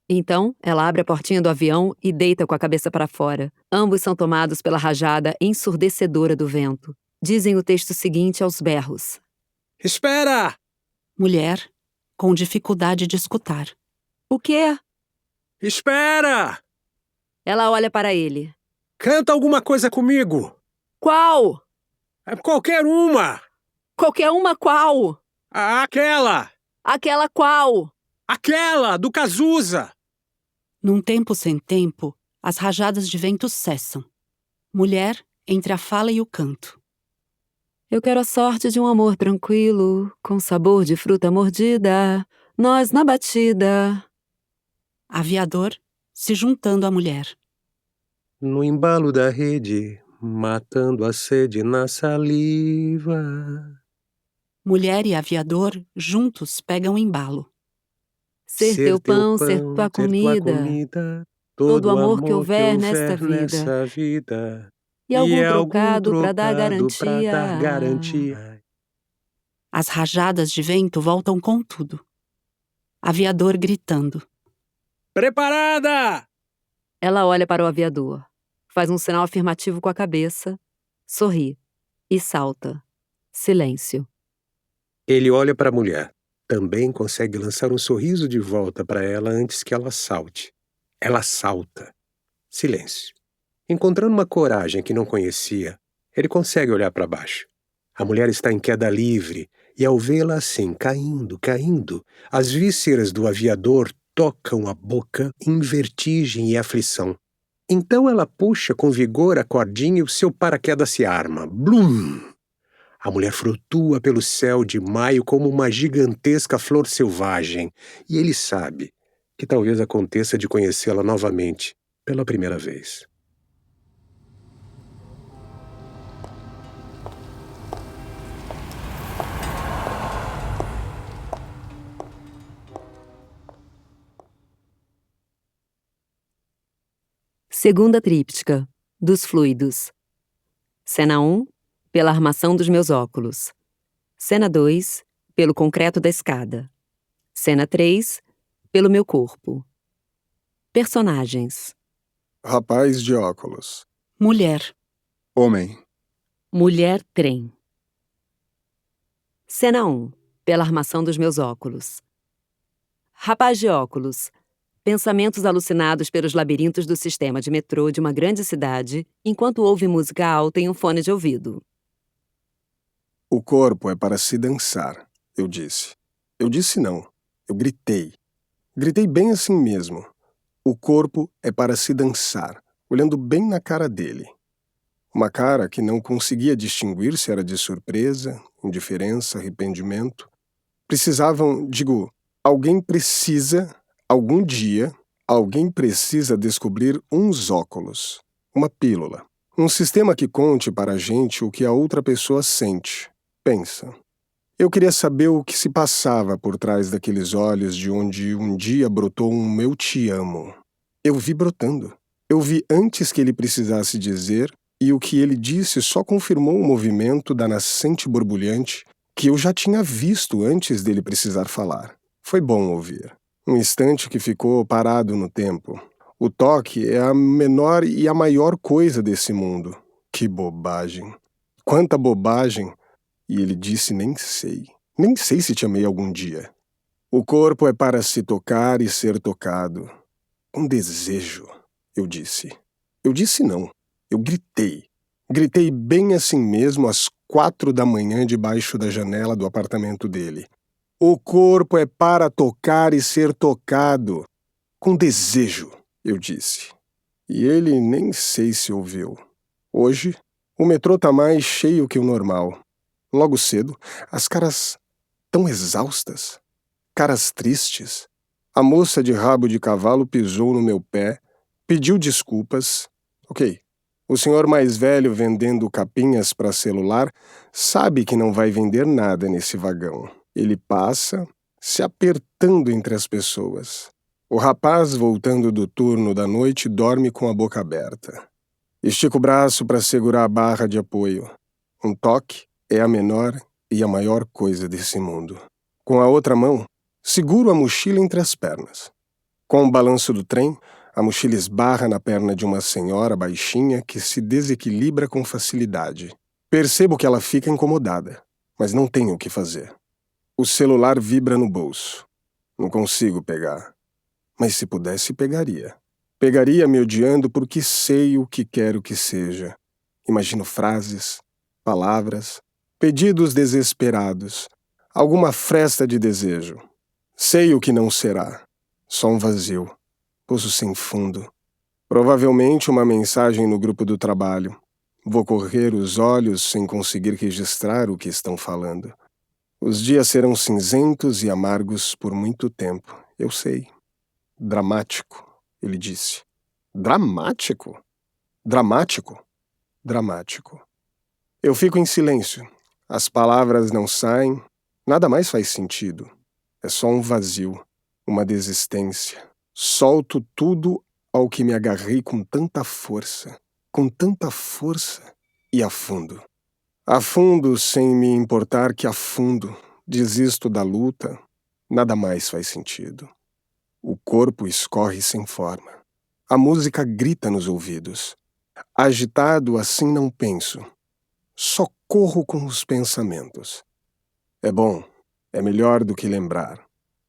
Então, ela abre a portinha do avião e deita com a cabeça para fora. Ambos são tomados pela rajada ensurdecedora do vento. Dizem o texto seguinte aos berros. Espera! Mulher, com dificuldade de escutar. O quê? Espera! Ela olha para ele. Canta alguma coisa comigo! Qual? Qualquer uma! Qualquer uma qual? Aquela! Aquela qual? Aquela, do Cazuza! Num tempo sem tempo, as rajadas de vento cessam. Mulher, entre a fala e o canto. Eu quero a sorte de um amor tranquilo, com sabor de fruta mordida, nós na batida. Aviador, se juntando à mulher. No embalo da rede, matando a sede na saliva. Mulher e aviador, juntos, pegam o embalo. Ser teu pão, ser tua comida, todo o amor que houver nesta vida. E algum trocado pra dar garantia. As rajadas de vento voltam com tudo. Aviador gritando. Preparada! Ela olha para o aviador, faz um sinal afirmativo com a cabeça, sorri e salta. Silêncio. Ele olha para a mulher. Também consegue lançar um sorriso de volta para ela antes que ela salte. Ela salta. Silêncio. Encontrando uma coragem que não conhecia, ele consegue olhar para baixo. A mulher está em queda livre, e ao vê-la assim, caindo, as vísceras do aviador tocam a boca em vertigem e aflição. Então ela puxa com vigor a cordinha e o seu paraquedas se arma. Blum! A mulher flutua pelo céu de maio como uma gigantesca flor selvagem, e ele sabe que talvez aconteça de conhecê-la novamente, pela primeira vez. Segunda tríptica, dos fluidos. Cena 1, pela armação dos meus óculos. Cena 2, pelo concreto da escada. Cena 3, pelo meu corpo. Personagens. Rapaz de óculos. Mulher. Homem. Mulher trem. Cena 1, pela armação dos meus óculos. Rapaz de óculos. Pensamentos alucinados pelos labirintos do sistema de metrô de uma grande cidade, enquanto ouve música alta em um fone de ouvido. O corpo é para se dançar, eu disse. Eu disse não, eu gritei. Gritei bem assim mesmo. O corpo é para se dançar, olhando bem na cara dele. Uma cara que não conseguia distinguir se era de surpresa, indiferença, arrependimento. Alguém precisa... Algum dia, alguém precisa descobrir uns óculos. Uma pílula. Um sistema que conte para a gente o que a outra pessoa sente, pensa. Eu queria saber o que se passava por trás daqueles olhos de onde um dia brotou um "eu te amo". Eu vi brotando. Eu vi antes que ele precisasse dizer, e o que ele disse só confirmou o movimento da nascente borbulhante que eu já tinha visto antes dele precisar falar. Foi bom ouvir. Um instante que ficou parado no tempo. O toque é a menor e a maior coisa desse mundo. Que bobagem. Quanta bobagem! E ele disse nem sei. Nem sei se te amei algum dia. O corpo é para se tocar e ser tocado. Um desejo, eu disse. Eu disse não. Eu gritei. Gritei bem assim mesmo às 4 da manhã debaixo da janela do apartamento dele. O corpo é para tocar e ser tocado. Com desejo, eu disse. E ele nem sei se ouviu. Hoje, o metrô tá mais cheio que o normal. Logo cedo, as caras tão exaustas. Caras tristes. A moça de rabo de cavalo pisou no meu pé, pediu desculpas. Ok, o senhor mais velho vendendo capinhas para celular sabe que não vai vender nada nesse vagão. Ele passa, se apertando entre as pessoas. O rapaz, voltando do turno da noite, dorme com a boca aberta. Estica o braço para segurar a barra de apoio. Um toque é a menor e a maior coisa desse mundo. Com a outra mão, seguro a mochila entre as pernas. Com o balanço do trem, a mochila esbarra na perna de uma senhora baixinha que se desequilibra com facilidade. Percebo que ela fica incomodada, mas não tenho o que fazer. O celular vibra no bolso. Não consigo pegar. Mas se pudesse, pegaria. Pegaria me odiando porque sei o que quero que seja. Imagino frases, palavras, pedidos desesperados, alguma fresta de desejo. Sei o que não será. Só um vazio. Poço sem fundo. Provavelmente uma mensagem no grupo do trabalho. Vou correr os olhos sem conseguir registrar o que estão falando. Os dias serão cinzentos e amargos por muito tempo, eu sei. Dramático, ele disse. Dramático? Dramático? Dramático. Eu fico em silêncio. As palavras não saem. Nada mais faz sentido. É só um vazio, uma desistência. Solto tudo ao que me agarrei com tanta força, e afundo. Afundo sem me importar que afundo. Desisto da luta. Nada mais faz sentido. O corpo escorre sem forma. A música grita nos ouvidos. Agitado assim não penso. Só corro com os pensamentos. É bom. É melhor do que lembrar.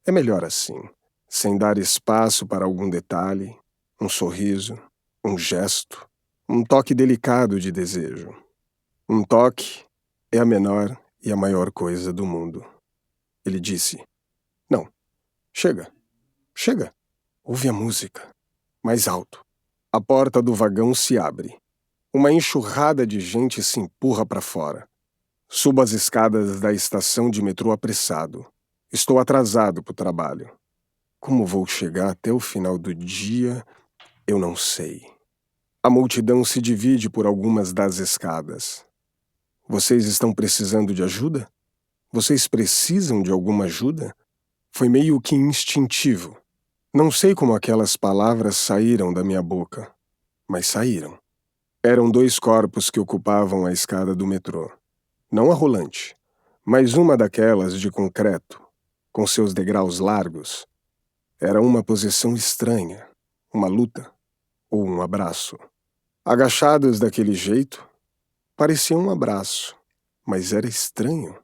É melhor assim, sem dar espaço para algum detalhe, um sorriso, um gesto, um toque delicado de desejo. Um toque é a menor e a maior coisa do mundo. Ele disse, não, chega, chega. Ouve a música. Mais alto. A porta do vagão se abre. Uma enxurrada de gente se empurra para fora. Subo as escadas da estação de metrô apressado. Estou atrasado para o trabalho. Como vou chegar até o final do dia, eu não sei. A multidão se divide por algumas das escadas. Vocês estão precisando de ajuda? Vocês precisam de alguma ajuda? Foi meio que instintivo. Não sei como aquelas palavras saíram da minha boca, mas saíram. Eram 2 corpos que ocupavam a escada do metrô. Não a rolante, mas uma daquelas de concreto, com seus degraus largos. Era uma posição estranha, uma luta ou um abraço. Agachados daquele jeito, parecia um abraço, mas era estranho,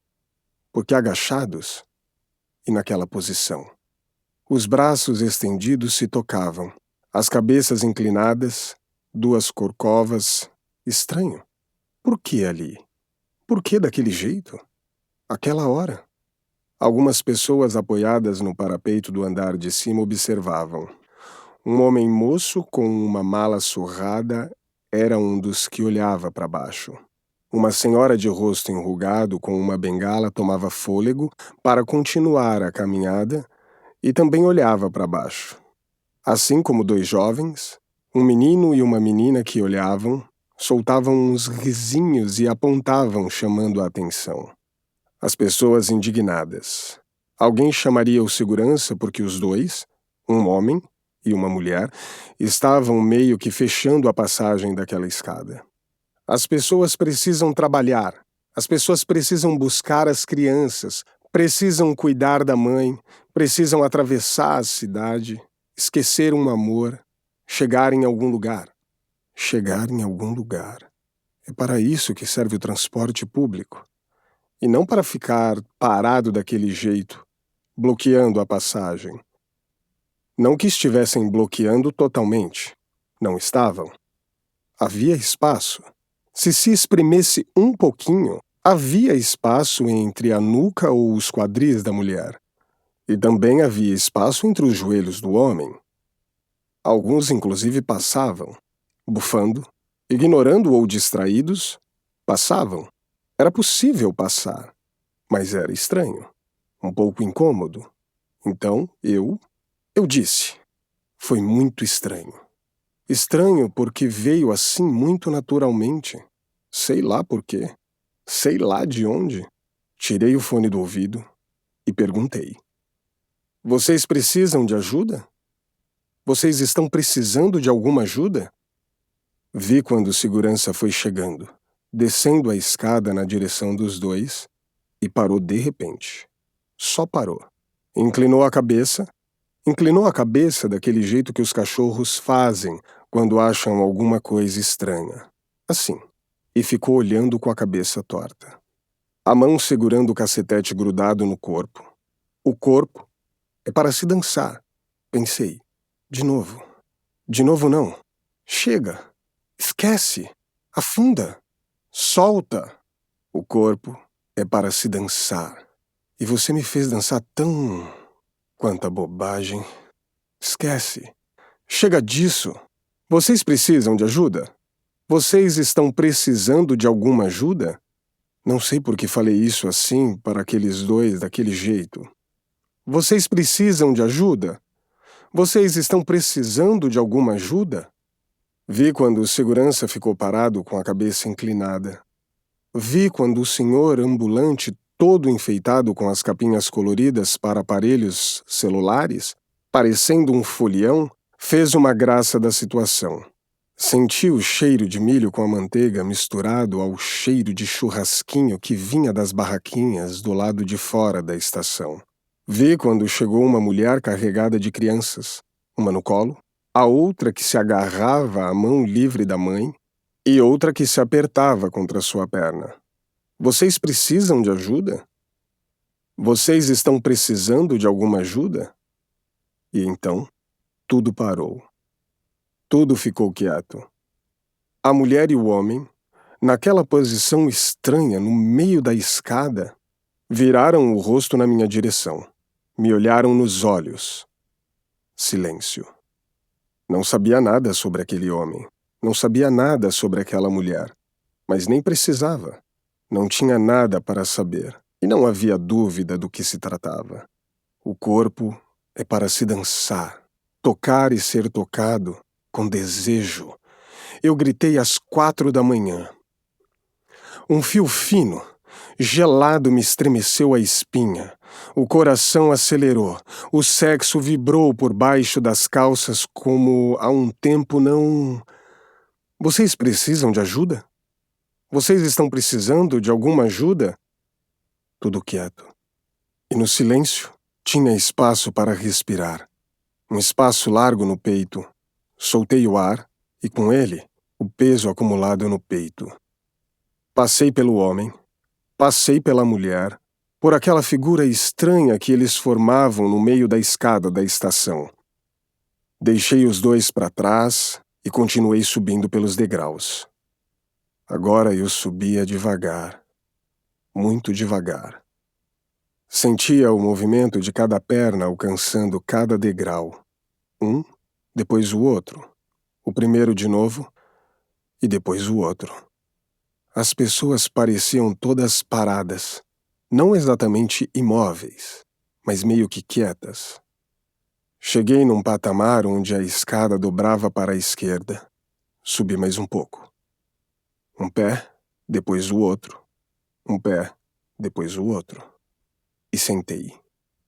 porque agachados e naquela posição. Os braços estendidos se tocavam, as cabeças inclinadas, 2 corcovas. Estranho. Por que ali? Por que daquele jeito? Aquela hora? Algumas pessoas apoiadas no parapeito do andar de cima observavam. Um homem moço com uma mala surrada era um dos que olhava para baixo. Uma senhora de rosto enrugado com uma bengala tomava fôlego para continuar a caminhada e também olhava para baixo. Assim como 2 jovens, Um menino e uma menina que olhavam, soltavam uns risinhos e apontavam, chamando a atenção. As pessoas indignadas. Alguém chamaria o segurança porque os dois, um homem e uma mulher, estavam meio que fechando a passagem daquela escada. As pessoas precisam trabalhar. As pessoas precisam buscar as crianças, precisam cuidar da mãe, precisam atravessar a cidade, esquecer um amor, chegar em algum lugar. Chegar em algum lugar. É para isso que serve o transporte público. E não para ficar parado daquele jeito, bloqueando a passagem. Não que estivessem bloqueando totalmente. Não estavam. Havia espaço. Se espremesse um pouquinho, havia espaço entre a nuca ou os quadris da mulher. E também havia espaço entre os joelhos do homem. Alguns, inclusive, passavam, bufando, ignorando ou distraídos, passavam. Era possível passar, mas era estranho, um pouco incômodo. Então, eu disse. Foi muito estranho. Estranho porque veio assim muito naturalmente. Sei lá por quê. Sei lá de onde. Tirei o fone do ouvido e perguntei. Vocês precisam de ajuda? Vocês estão precisando de alguma ajuda? Vi quando o segurança foi chegando, descendo a escada na direção dos dois, e parou de repente. Só parou. Inclinou a cabeça daquele jeito que os cachorros fazem quando acham alguma coisa estranha. Assim. E ficou olhando com a cabeça torta. A mão segurando o cacetete grudado no corpo. O corpo é para se dançar. Pensei. De novo. De novo não. Chega. Esquece. Afunda. Solta. O corpo é para se dançar. E você me fez dançar tão... Quanta bobagem. Esquece. Chega disso. Vocês precisam de ajuda? Vocês estão precisando de alguma ajuda? Não sei por que falei isso assim para aqueles dois daquele jeito. Vocês precisam de ajuda? Vocês estão precisando de alguma ajuda? Vi quando o segurança ficou parado com a cabeça inclinada. Vi quando o senhor ambulante, todo enfeitado com as capinhas coloridas para aparelhos celulares, parecendo um folião, fez uma graça da situação. Senti o cheiro de milho com a manteiga misturado ao cheiro de churrasquinho que vinha das barraquinhas do lado de fora da estação. Vi quando chegou uma mulher carregada de crianças, uma no colo, a outra que se agarrava à mão livre da mãe e outra que se apertava contra sua perna. Vocês precisam de ajuda? Vocês estão precisando de alguma ajuda? E então, tudo parou. Tudo ficou quieto. A mulher e o homem, naquela posição estranha no meio da escada, viraram o rosto na minha direção. Me olharam nos olhos. Silêncio. Não sabia nada sobre aquele homem. Não sabia nada sobre aquela mulher. Mas nem precisava. Não tinha nada para saber. E não havia dúvida do que se tratava. O corpo é para se dançar, tocar e ser tocado, com desejo. Eu gritei às 4 da manhã. Um fio fino, gelado me estremeceu a espinha. O coração acelerou. O sexo vibrou por baixo das calças como há um tempo não... Vocês precisam de ajuda? Vocês estão precisando de alguma ajuda? Tudo quieto. E no silêncio tinha espaço para respirar. Um espaço largo no peito. Soltei o ar e, com ele, o peso acumulado no peito. Passei pelo homem, passei pela mulher, por aquela figura estranha que eles formavam no meio da escada da estação. Deixei os dois para trás e continuei subindo pelos degraus. Agora eu subia devagar, muito devagar. Sentia o movimento de cada perna alcançando cada degrau. Um, depois o outro. O primeiro de novo e depois o outro. As pessoas pareciam todas paradas, não exatamente imóveis, mas meio que quietas. Cheguei num patamar onde a escada dobrava para a esquerda. Subi mais um pouco. Um pé, depois o outro. Um pé, depois o outro. E sentei.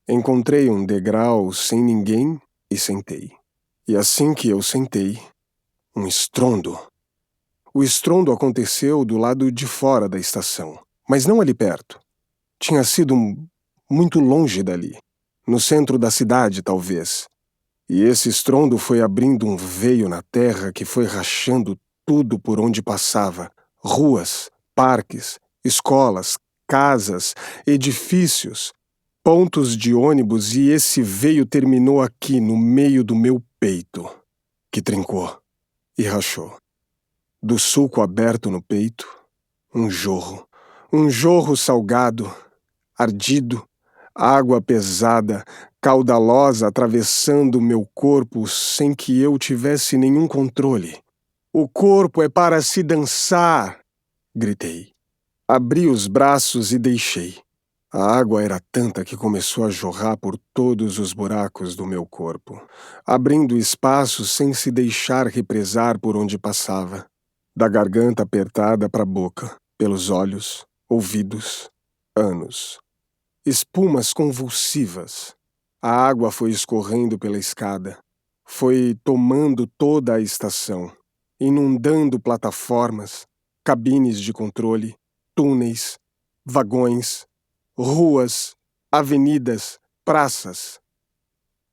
Encontrei um degrau sem ninguém e sentei. E assim que eu sentei, um estrondo. O estrondo aconteceu do lado de fora da estação, mas não ali perto. Tinha sido muito longe dali, no centro da cidade, talvez. E esse estrondo foi abrindo um veio na terra que foi rachando tudo por onde passava. Ruas, parques, escolas, casas, edifícios, pontos de ônibus, e esse veio terminou aqui, no meio do meu peito, que trincou e rachou. Do sulco aberto no peito, um jorro salgado, ardido, água pesada, caudalosa atravessando meu corpo sem que eu tivesse nenhum controle. O corpo é para se dançar, gritei. Abri os braços e deixei. A água era tanta que começou a jorrar por todos os buracos do meu corpo, abrindo espaço sem se deixar represar por onde passava. Da garganta apertada para a boca, pelos olhos, ouvidos, ânus. Espumas convulsivas. A água foi escorrendo pela escada. Foi tomando toda a estação, inundando plataformas, cabines de controle, túneis, vagões, ruas, avenidas, praças.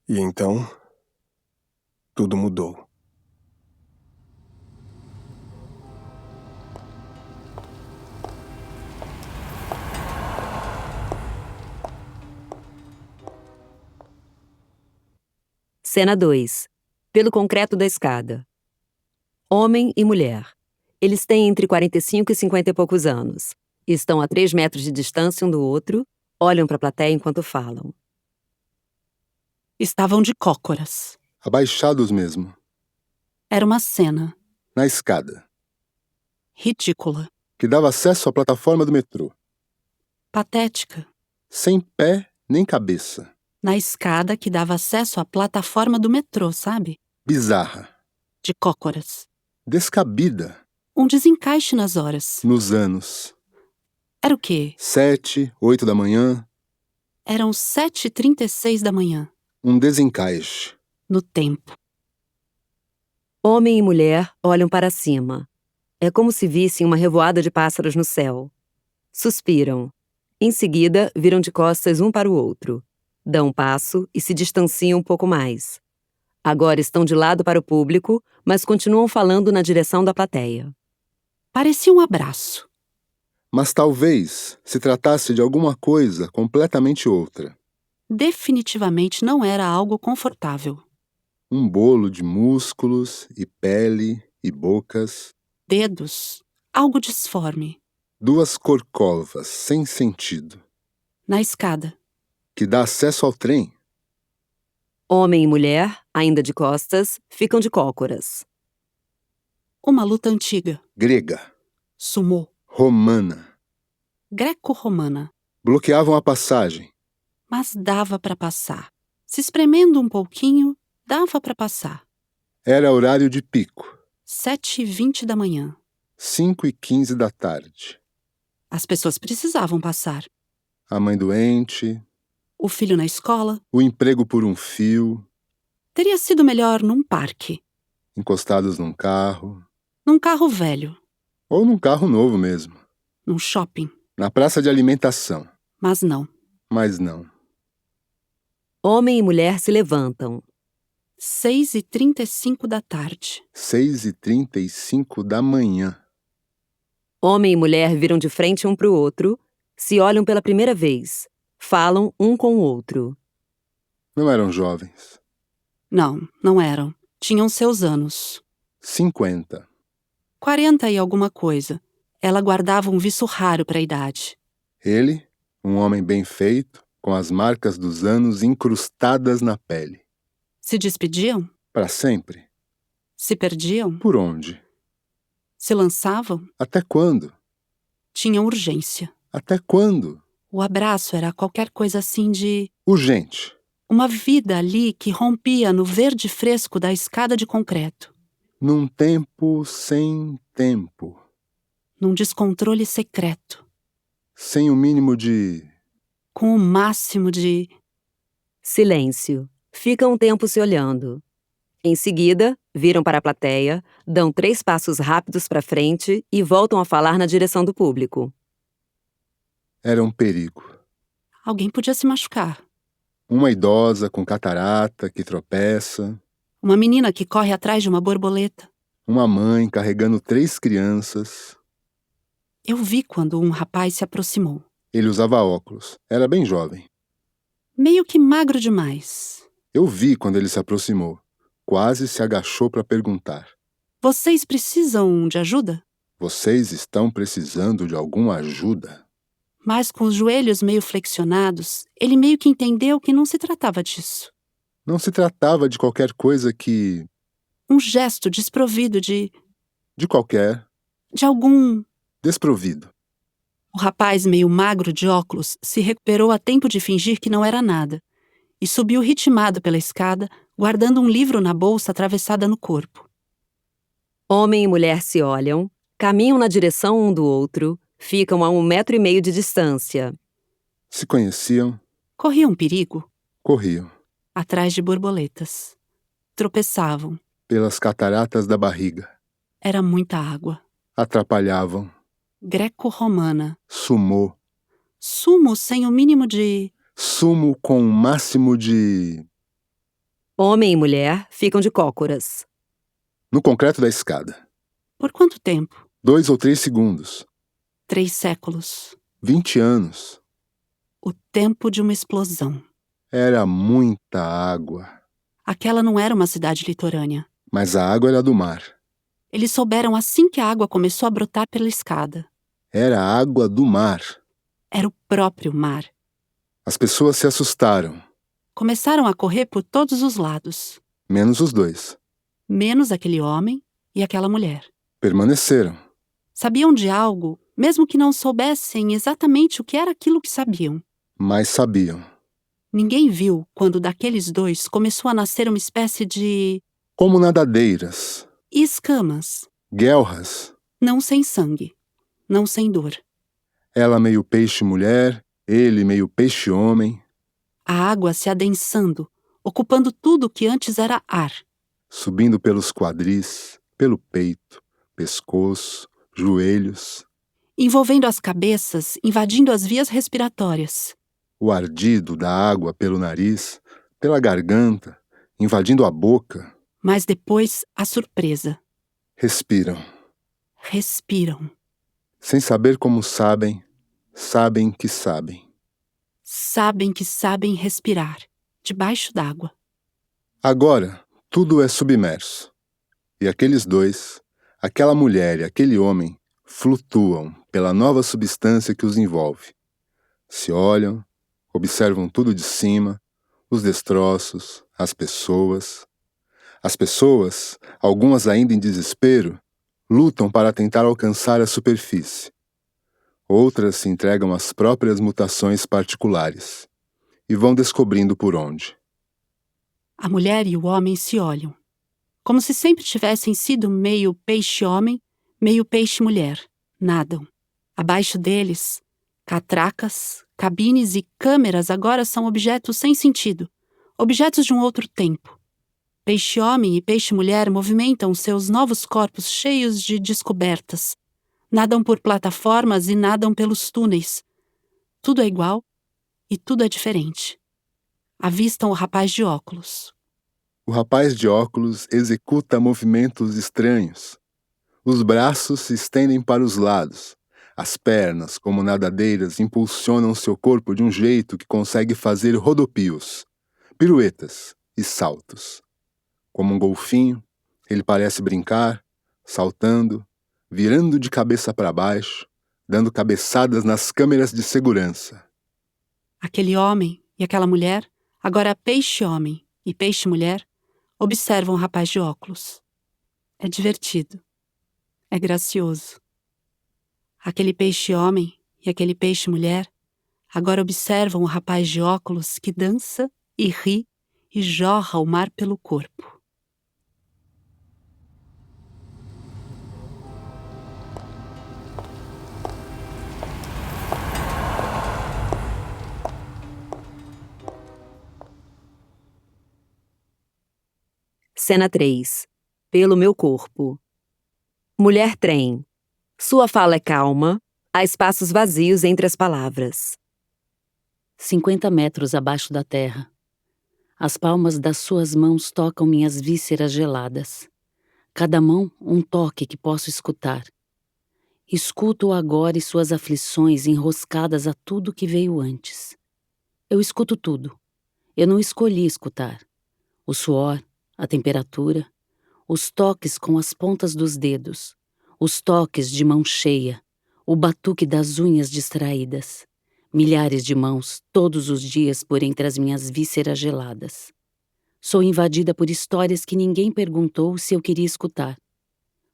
E então, tudo mudou. Cena 2. Pelo concreto da escada. Homem e mulher. Eles têm entre 45 e 50 e poucos anos. Estão a 3 metros de distância um do outro, olham para a plateia enquanto falam. Estavam de cócoras. Abaixados mesmo. Era uma cena Na escada, ridícula, que dava acesso à plataforma do metrô. patética. Sem pé nem cabeça. Na escada que dava acesso à plataforma do metrô, sabe? Bizarra. De cócoras. Descabida. Um desencaixe nas horas. Nos anos. Era o quê? 7, 8 da manhã. Eram 7h36 da manhã. Um desencaixe. No tempo. Homem e mulher olham para cima. É como se vissem uma revoada de pássaros no céu. Suspiram. Em seguida, viram de costas um para o outro. Dão um passo e se distanciam um pouco mais. Agora estão de lado para o público, mas continuam falando na direção da plateia. Parecia um abraço. Mas talvez se tratasse de alguma coisa completamente outra. Definitivamente não era algo confortável. Um bolo de músculos e pele e bocas. Dedos. Algo disforme. 2 corcovas sem sentido. Na escada. Que dá acesso ao trem. Homem e mulher, ainda de costas, ficam de cócoras. Uma luta antiga. Grega. Sumô. Romana. Greco-romana. Bloqueavam a passagem. Mas dava para passar. Se espremendo um pouquinho, dava para passar. Era horário de pico. 7h20 da manhã. 5h15 da tarde. As pessoas precisavam passar. A mãe doente, O filho na escola. o emprego por um fio, Teria sido melhor num parque. encostados num carro, Num carro velho. ou num carro novo mesmo, Num shopping. na praça de alimentação. Mas não. Mas não. Homem e mulher se levantam. 6h35 da tarde. 6h35 da manhã. Homem e mulher viram de frente um para o outro, se olham pela primeira vez, falam um com o outro. Não eram jovens. Não, não eram. Tinham seus anos. 50. 40 e alguma coisa. Ela guardava um viço raro para a idade. Ele, um homem bem feito, com as marcas dos anos incrustadas na pele. Se despediam? Para sempre? Se perdiam? Por onde? Se lançavam? Até quando? Tinham urgência. Até quando? O abraço era qualquer coisa assim de... Urgente. Uma vida ali que rompia no verde fresco da escada de concreto. Num tempo sem tempo. Num descontrole secreto. Sem o mínimo de... Com o máximo de... Silêncio. Ficam um tempo se olhando. Em seguida, viram para a plateia, dão 3 passos rápidos para frente e voltam a falar na direção do público. Era um perigo. Alguém podia se machucar. Uma idosa com catarata que tropeça. Uma menina que corre atrás de uma borboleta. Uma mãe carregando 3 crianças. Eu vi quando um rapaz se aproximou. Ele usava óculos. Era bem jovem. Meio que magro demais. Eu vi quando ele se aproximou. Quase se agachou para perguntar. Vocês precisam de ajuda? Vocês estão precisando de alguma ajuda? Mas com os joelhos meio flexionados, ele meio que entendeu que não se tratava disso. Não se tratava de qualquer coisa que... Um gesto desprovido de qualquer... algum... desprovido. O rapaz meio magro de óculos se recuperou a tempo de fingir que não era nada e subiu ritmado pela escada, guardando um livro na bolsa atravessada no corpo. Homem e mulher se olham, caminham na direção um do outro, ficam a 1,5 metros de distância. Se conheciam, Corriam perigo, corriam. atrás de borboletas. Tropeçavam. Pelas cataratas da barriga. Era muita água. Atrapalhavam. Greco-romana. Sumô. Sumo sem o mínimo de... Sumo com o máximo de... Homem e mulher ficam de cócoras. No concreto da escada. Por quanto tempo? 2 ou 3 segundos. 3 séculos. 20 anos. O tempo de uma explosão. Era muita água. Aquela não era uma cidade litorânea. Mas a água era do mar. Eles souberam assim que a água começou a brotar pela escada. Era a água do mar. Era o próprio mar. As pessoas se assustaram. Começaram a correr por todos os lados. Menos os 2. Menos aquele homem e aquela mulher. Permaneceram. Sabiam de algo, mesmo que não soubessem exatamente o que era aquilo que sabiam. Mas sabiam. Ninguém viu quando daqueles 2 começou a nascer uma espécie de... Como nadadeiras. escamas. Guelras. Não sem sangue. Não sem dor. Ela meio peixe-mulher, ele meio peixe-homem. A água se adensando, ocupando tudo que antes era ar. Subindo pelos quadris, pelo peito, pescoço, joelhos. Envolvendo as cabeças, invadindo as vias respiratórias. O ardido da água pelo nariz, pela garganta, invadindo a boca. Mas depois, a surpresa. Respiram. Respiram. Sem saber como sabem, sabem que sabem. Sabem que sabem respirar, debaixo d'água. Agora, tudo é submerso. E aqueles 2, aquela mulher e aquele homem, flutuam pela nova substância que os envolve. Se olham, observam tudo de cima, os destroços, as pessoas. As pessoas, algumas ainda em desespero, lutam para tentar alcançar a superfície. Outras se entregam às próprias mutações particulares e vão descobrindo por onde. A mulher e o homem se olham, como se sempre tivessem sido meio peixe-homem, meio peixe-mulher. Nadam. Abaixo deles, catracas, cabines e câmeras agora são objetos sem sentido, objetos de um outro tempo. Peixe-homem e peixe-mulher movimentam seus novos corpos cheios de descobertas. Nadam por plataformas e nadam pelos túneis. Tudo é igual e tudo é diferente. Avistam o rapaz de óculos. O rapaz de óculos executa movimentos estranhos. Os braços se estendem para os lados. As pernas, como nadadeiras, impulsionam seu corpo de um jeito que consegue fazer rodopios, piruetas e saltos. Como um golfinho, ele parece brincar, saltando, virando de cabeça para baixo, dando cabeçadas nas câmeras de segurança. Aquele homem e aquela mulher, agora peixe-homem e peixe-mulher, observam o rapaz de óculos. É divertido. É gracioso. Aquele peixe-homem e aquele peixe-mulher agora observam o rapaz de óculos que dança e ri e jorra o mar pelo corpo. Cena 3. Pelo meu corpo. Mulher trem. Sua fala é calma, há espaços vazios entre as palavras. 50 metros abaixo da terra. As palmas das suas mãos tocam minhas vísceras geladas. Cada mão, um toque que posso escutar. Escuto-o agora e suas aflições enroscadas a tudo que veio antes. Eu escuto tudo. Eu não escolhi escutar. O suor, a temperatura, os toques com as pontas dos dedos, os toques de mão cheia, o batuque das unhas distraídas. Milhares de mãos, todos os dias por entre as minhas vísceras geladas. Sou invadida por histórias que ninguém perguntou se eu queria escutar.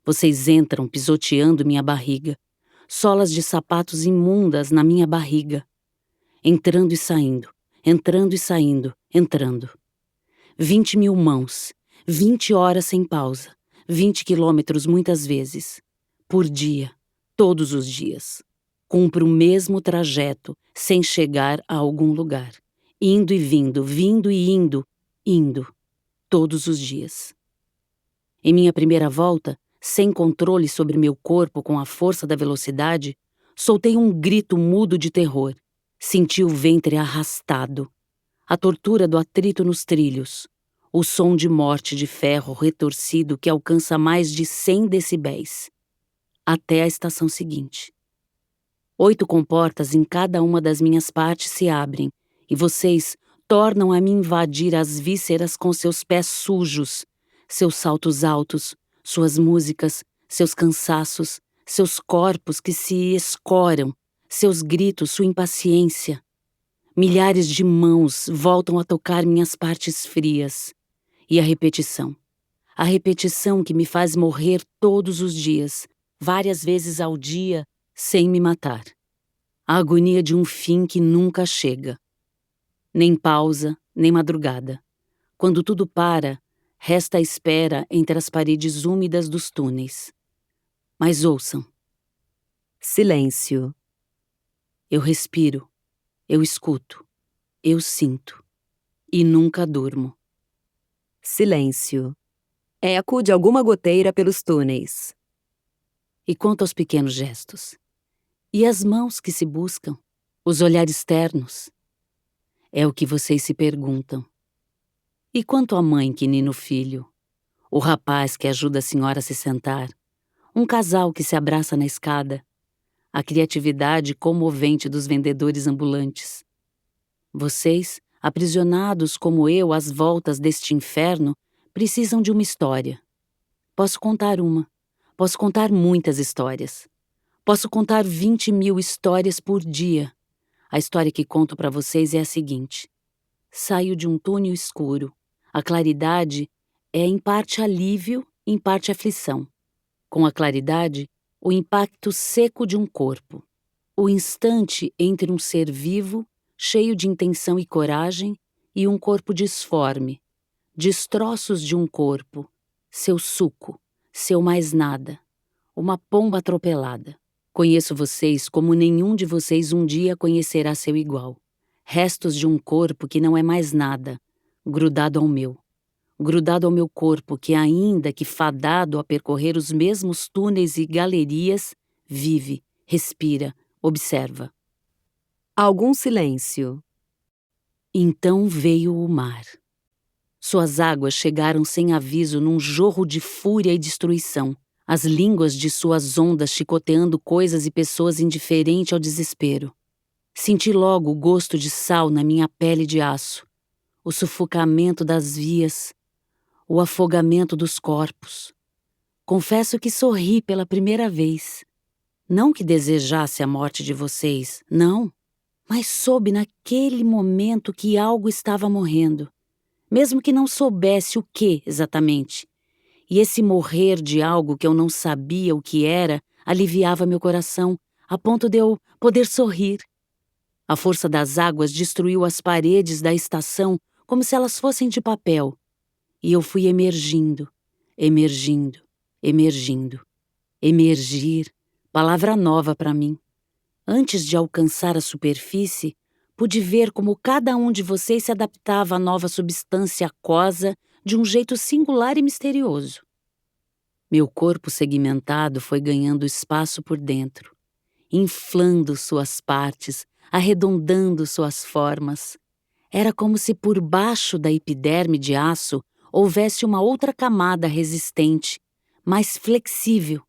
Vocês entram pisoteando minha barriga, solas de sapatos imundas na minha barriga. Entrando e saindo, entrando e saindo, entrando. 20.000 mãos, 20 horas sem pausa, 20 quilômetros muitas vezes. Por dia, todos os dias. Cumpro o mesmo trajeto, sem chegar a algum lugar. Indo e vindo, vindo e indo, indo. Todos os dias. Em minha primeira volta, sem controle sobre meu corpo com a força da velocidade, soltei um grito mudo de terror. Senti o ventre arrastado. A tortura do atrito nos trilhos. O som de morte de ferro retorcido que alcança mais de 100 decibéis. Até a estação seguinte. 8 comportas em cada uma das minhas partes se abrem, e vocês tornam a me invadir as vísceras com seus pés sujos, seus saltos altos, suas músicas, seus cansaços, seus corpos que se escoram, seus gritos, sua impaciência. Milhares de mãos voltam a tocar minhas partes frias. E a repetição que me faz morrer todos os dias, várias vezes ao dia, sem me matar. A agonia de um fim que nunca chega. Nem pausa, nem madrugada. Quando tudo para, resta a espera entre as paredes úmidas dos túneis. Mas ouçam. Silêncio. Eu respiro, eu escuto, eu sinto. E nunca durmo. Silêncio. Eco de alguma goteira pelos túneis. E quanto aos pequenos gestos? E as mãos que se buscam? Os olhares ternos? É o que vocês se perguntam. E quanto à mãe que nina o filho? O rapaz que ajuda a senhora a se sentar? Um casal que se abraça na escada? A criatividade comovente dos vendedores ambulantes? Vocês, aprisionados como eu às voltas deste inferno, precisam de uma história. Posso contar uma. Posso contar muitas histórias. Posso contar 20.000 histórias por dia. A história que conto para vocês é a seguinte. Saio de um túnel escuro. A claridade é em parte alívio, em parte aflição. Com a claridade, o impacto seco de um corpo. O instante entre um ser vivo, cheio de intenção e coragem, e um corpo disforme. Destroços de um corpo. Seu suco, seu mais nada. Uma pomba atropelada. Conheço vocês como nenhum de vocês um dia conhecerá seu igual. Restos de um corpo que não é mais nada, grudado ao meu. Grudado ao meu corpo que, ainda que fadado a percorrer os mesmos túneis e galerias, vive, respira, observa. Algum silêncio. Então veio o mar. Suas águas chegaram sem aviso num jorro de fúria e destruição. As línguas de suas ondas chicoteando coisas e pessoas indiferente ao desespero. Senti logo o gosto de sal na minha pele de aço, o sufocamento das vias, o afogamento dos corpos. Confesso que sorri pela primeira vez. Não que desejasse a morte de vocês, não, mas soube naquele momento que algo estava morrendo, mesmo que não soubesse o que exatamente. E esse morrer de algo que eu não sabia o que era aliviava meu coração, a ponto de eu poder sorrir. A força das águas destruiu as paredes da estação como se elas fossem de papel. E eu fui emergindo, emergindo, emergindo. Emergir, palavra nova para mim. Antes de alcançar a superfície, pude ver como cada um de vocês se adaptava à nova substância aquosa de um jeito singular e misterioso. Meu corpo segmentado foi ganhando espaço por dentro, inflando suas partes, arredondando suas formas. Era como se por baixo da epiderme de aço houvesse uma outra camada resistente, mais flexível,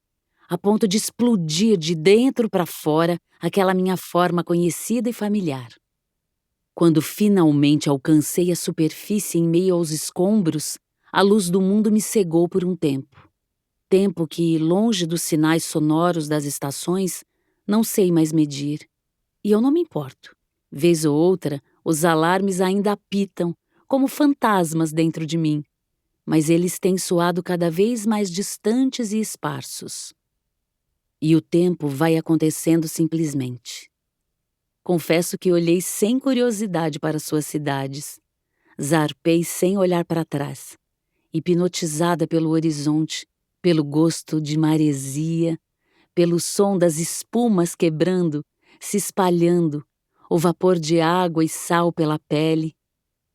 a ponto de explodir de dentro para fora aquela minha forma conhecida e familiar. Quando finalmente alcancei a superfície em meio aos escombros, a luz do mundo me cegou por um tempo. Tempo que, longe dos sinais sonoros das estações, não sei mais medir. E eu não me importo. Vez ou outra, os alarmes ainda apitam, como fantasmas dentro de mim, mas eles têm soado cada vez mais distantes e esparsos. E o tempo vai acontecendo simplesmente. Confesso que olhei sem curiosidade para suas cidades. Zarpei sem olhar para trás, hipnotizada pelo horizonte, pelo gosto de maresia, pelo som das espumas quebrando, se espalhando, o vapor de água e sal pela pele.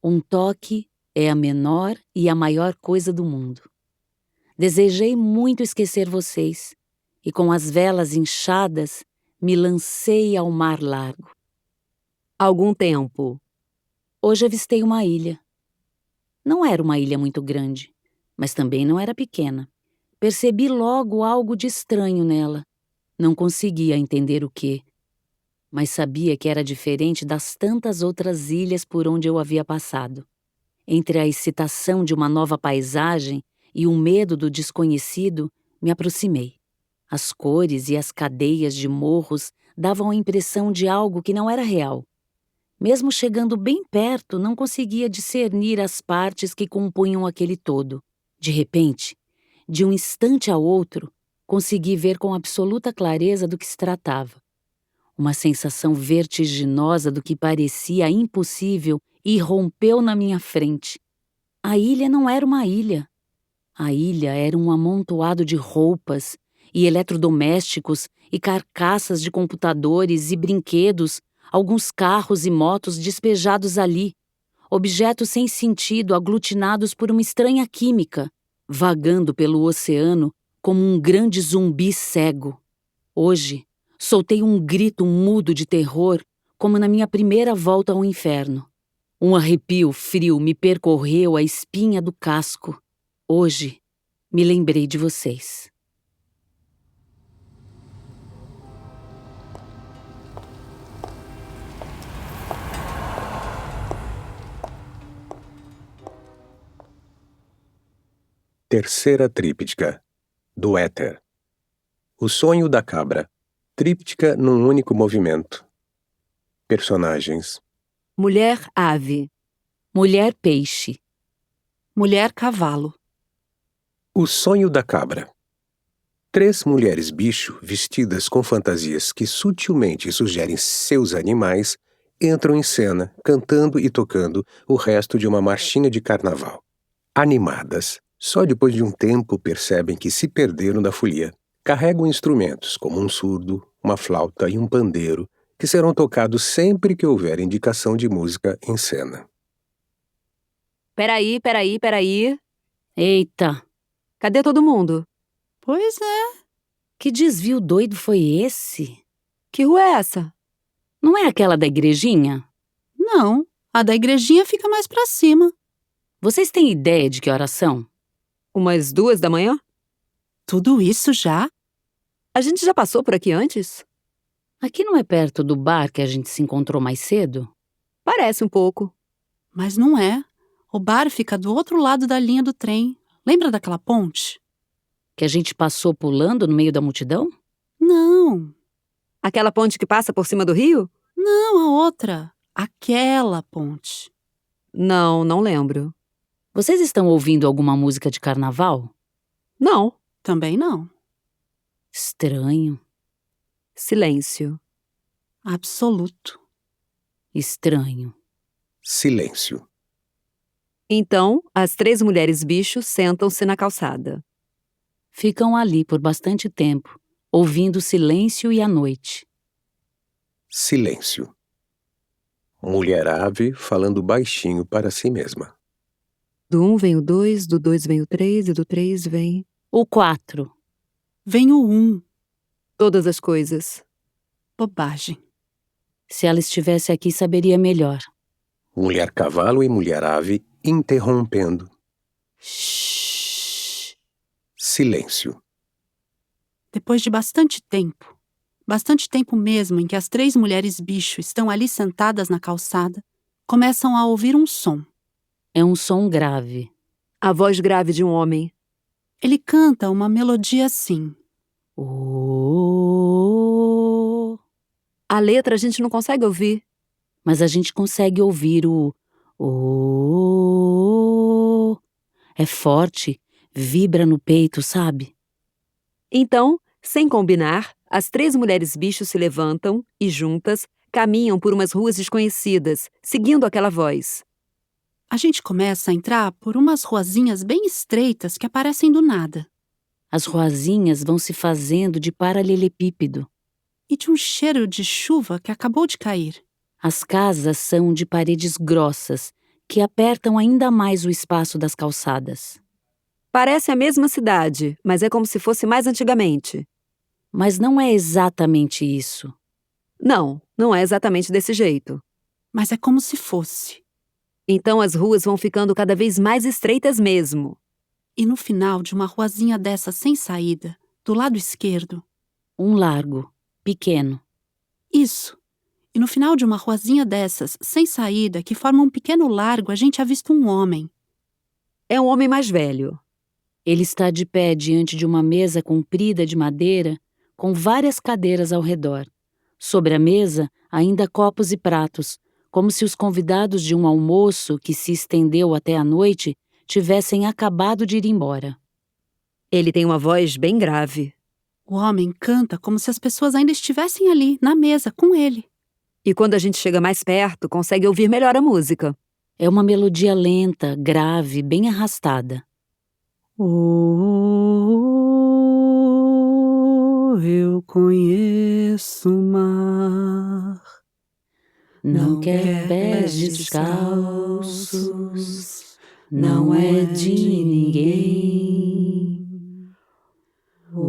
Um toque é a menor e a maior coisa do mundo. Desejei muito esquecer vocês, e com as velas inchadas, me lancei ao mar largo. Algum tempo. Hoje avistei uma ilha. Não era uma ilha muito grande, mas também não era pequena. Percebi logo algo de estranho nela. Não conseguia entender o quê, mas sabia que era diferente das tantas outras ilhas por onde eu havia passado. Entre a excitação de uma nova paisagem e o medo do desconhecido, me aproximei. As cores e as cadeias de morros davam a impressão de algo que não era real. Mesmo chegando bem perto, não conseguia discernir as partes que compunham aquele todo. De repente, de um instante ao outro, consegui ver com absoluta clareza do que se tratava. Uma sensação vertiginosa do que parecia impossível irrompeu na minha frente. A ilha não era uma ilha. A ilha era um amontoado de roupas e eletrodomésticos e carcaças de computadores e brinquedos, alguns carros e motos despejados ali, objetos sem sentido aglutinados por uma estranha química, vagando pelo oceano como um grande zumbi cego. Hoje, soltei um grito mudo de terror, como na minha primeira volta ao inferno. Um arrepio frio me percorreu a espinha do casco. Hoje, me lembrei de vocês. Terceira tríptica, do éter. O sonho da cabra. Tríptica num único movimento. Personagens. Mulher ave. Mulher peixe. Mulher cavalo. O sonho da cabra. 3 mulheres bicho vestidas com fantasias que sutilmente sugerem seus animais entram em cena, cantando e tocando o resto de uma marchinha de carnaval. Animadas, só depois de um tempo percebem que se perderam da folia. Carregam instrumentos como um surdo, uma flauta e um pandeiro, que serão tocados sempre que houver indicação de música em cena. Peraí. Eita! Cadê todo mundo? Pois é. Que desvio doido foi esse? Que rua é essa? Não é aquela da igrejinha? Não, a da igrejinha fica mais pra cima. Vocês têm ideia de que horas são? Umas 2 da manhã? Tudo isso já? A gente já passou por aqui antes? Aqui não é perto do bar que a gente se encontrou mais cedo? Parece um pouco. Mas não é. O bar fica do outro lado da linha do trem. Lembra daquela ponte? Que a gente passou pulando no meio da multidão? Não. Aquela ponte que passa por cima do rio? Não, a outra. Aquela ponte. Não lembro. Vocês estão ouvindo alguma música de carnaval? Não. Também não. Estranho. Silêncio. Absoluto. Estranho. Silêncio. Então, as 3 mulheres bicho sentam-se na calçada. Ficam ali por bastante tempo, ouvindo o silêncio e a noite. Silêncio. Mulher-ave falando baixinho para si mesma. Do 1 vem o 2, do 2 vem o 3 e do 3 vem... O 4. Vem o 1. Todas as coisas. Bobagem. Se ela estivesse aqui, saberia melhor. Mulher-cavalo e mulher-ave interrompendo. Shhh. Silêncio. Depois de bastante tempo mesmo em que as 3 mulheres bicho estão ali sentadas na calçada, começam a ouvir um som. É um som grave. A voz grave de um homem. Ele canta uma melodia assim. Oh. A letra a gente não consegue ouvir. Mas a gente consegue ouvir o oh. É forte, vibra no peito, sabe? Então, sem combinar, as 3 mulheres bicho se levantam e, juntas, caminham por umas ruas desconhecidas, seguindo aquela voz. A gente começa a entrar por umas ruazinhas bem estreitas que aparecem do nada. As ruazinhas vão se fazendo de paralelepípedo. E de um cheiro de chuva que acabou de cair. As casas são de paredes grossas, que apertam ainda mais o espaço das calçadas. Parece a mesma cidade, mas é como se fosse mais antigamente. Mas não é exatamente isso. Não, não é exatamente desse jeito. Mas é como se fosse. Então as ruas vão ficando cada vez mais estreitas mesmo. E no final de uma ruazinha dessa sem saída, do lado esquerdo... Um largo, pequeno. Isso. E no final de uma ruazinha dessas, sem saída, que forma um pequeno largo, a gente avista um homem. É um homem mais velho. Ele está de pé diante de uma mesa comprida de madeira, com várias cadeiras ao redor. Sobre a mesa, ainda copos e pratos, como se os convidados de um almoço que se estendeu até a noite tivessem acabado de ir embora. Ele tem uma voz bem grave. O homem canta como se as pessoas ainda estivessem ali, na mesa, com ele. E quando a gente chega mais perto, consegue ouvir melhor a música. É uma melodia lenta, grave, bem arrastada. Oh, eu conheço o mar. Não quer pés descalços, não é de ninguém. Oh,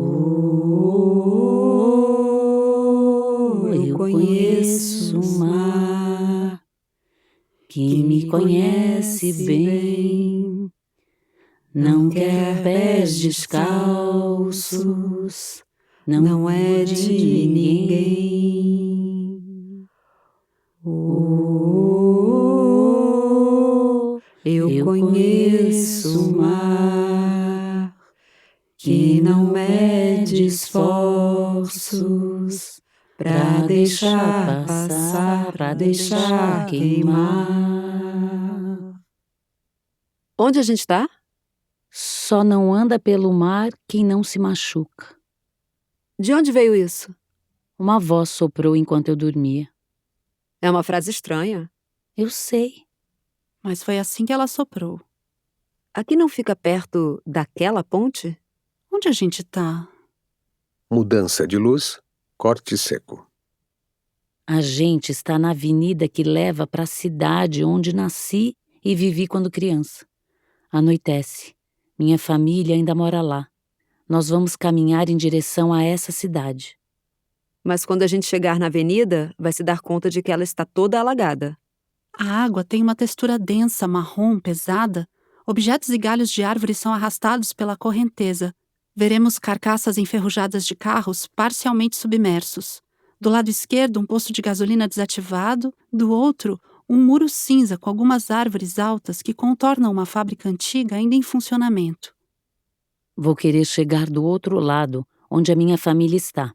eu conheço o mar, que me conhece bem. Não quer pés descalços, não é de ninguém. Oh, eu conheço o mar, que não mede esforços pra deixar passar, pra deixar queimar. Onde a gente tá? Só não anda pelo mar quem não se machuca. De onde veio isso? Uma voz soprou enquanto eu dormia. É uma frase estranha. Eu sei. Mas foi assim que ela soprou. Aqui não fica perto daquela ponte? Onde a gente tá? Mudança de luz, corte seco. A gente está na avenida que leva para a cidade onde nasci e vivi quando criança. Anoitece. Minha família ainda mora lá. Nós vamos caminhar em direção a essa cidade. Mas quando a gente chegar na avenida, vai se dar conta de que ela está toda alagada. A água tem uma textura densa, marrom, pesada. Objetos e galhos de árvores são arrastados pela correnteza. Veremos carcaças enferrujadas de carros parcialmente submersos. Do lado esquerdo, um posto de gasolina desativado. Do outro, um muro cinza com algumas árvores altas que contornam uma fábrica antiga ainda em funcionamento. Vou querer chegar do outro lado, onde a minha família está.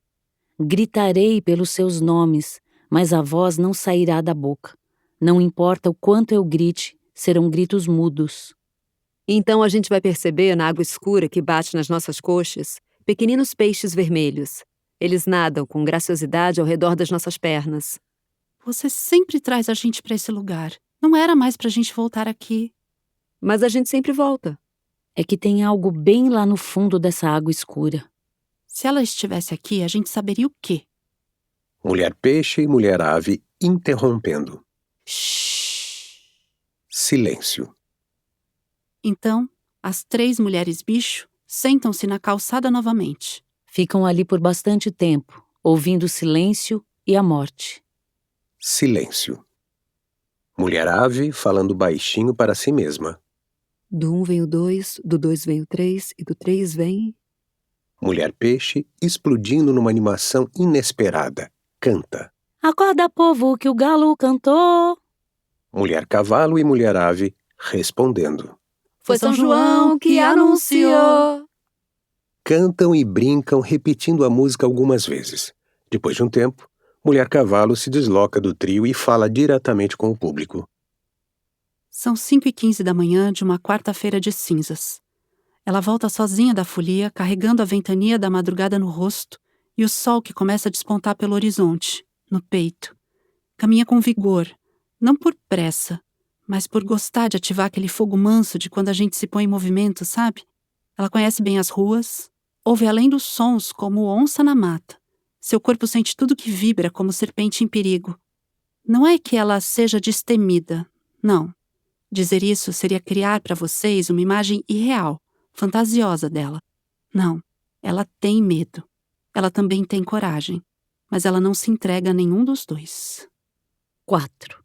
Gritarei pelos seus nomes, mas a voz não sairá da boca. Não importa o quanto eu grite, serão gritos mudos. Então a gente vai perceber na água escura que bate nas nossas coxas pequeninos peixes vermelhos. Eles nadam com graciosidade ao redor das nossas pernas. Você sempre traz a gente para esse lugar. Não era mais pra gente voltar aqui. Mas a gente sempre volta. É que tem algo bem lá no fundo dessa água escura. Se ela estivesse aqui, a gente saberia o quê? Mulher peixe e mulher ave interrompendo. Shhh. Silêncio. Então, as 3 mulheres bicho sentam-se na calçada novamente. Ficam ali por bastante tempo, ouvindo o silêncio e a morte. Silêncio. Mulher ave falando baixinho para si mesma. Do 1 vem o 2, do 2 vem o 3 e do 3 vem... Mulher peixe explodindo numa animação inesperada. Canta. Acorda, povo, que o galo cantou. Mulher cavalo e mulher ave respondendo. Foi São João que anunciou. Cantam e brincam repetindo a música algumas vezes. Depois de um tempo, mulher cavalo se desloca do trio e fala diretamente com o público. São 5h15 da manhã de uma quarta-feira de cinzas. Ela volta sozinha da folia, carregando a ventania da madrugada no rosto e o sol que começa a despontar pelo horizonte, no peito. Caminha com vigor, não por pressa, mas por gostar de ativar aquele fogo manso de quando a gente se põe em movimento, sabe? Ela conhece bem as ruas, ouve além dos sons como onça na mata. Seu corpo sente tudo que vibra como serpente em perigo. Não é que ela seja destemida, não. Dizer isso seria criar para vocês uma imagem irreal, fantasiosa dela. Não, ela tem medo. Ela também tem coragem, mas ela não se entrega a nenhum dos dois. 4.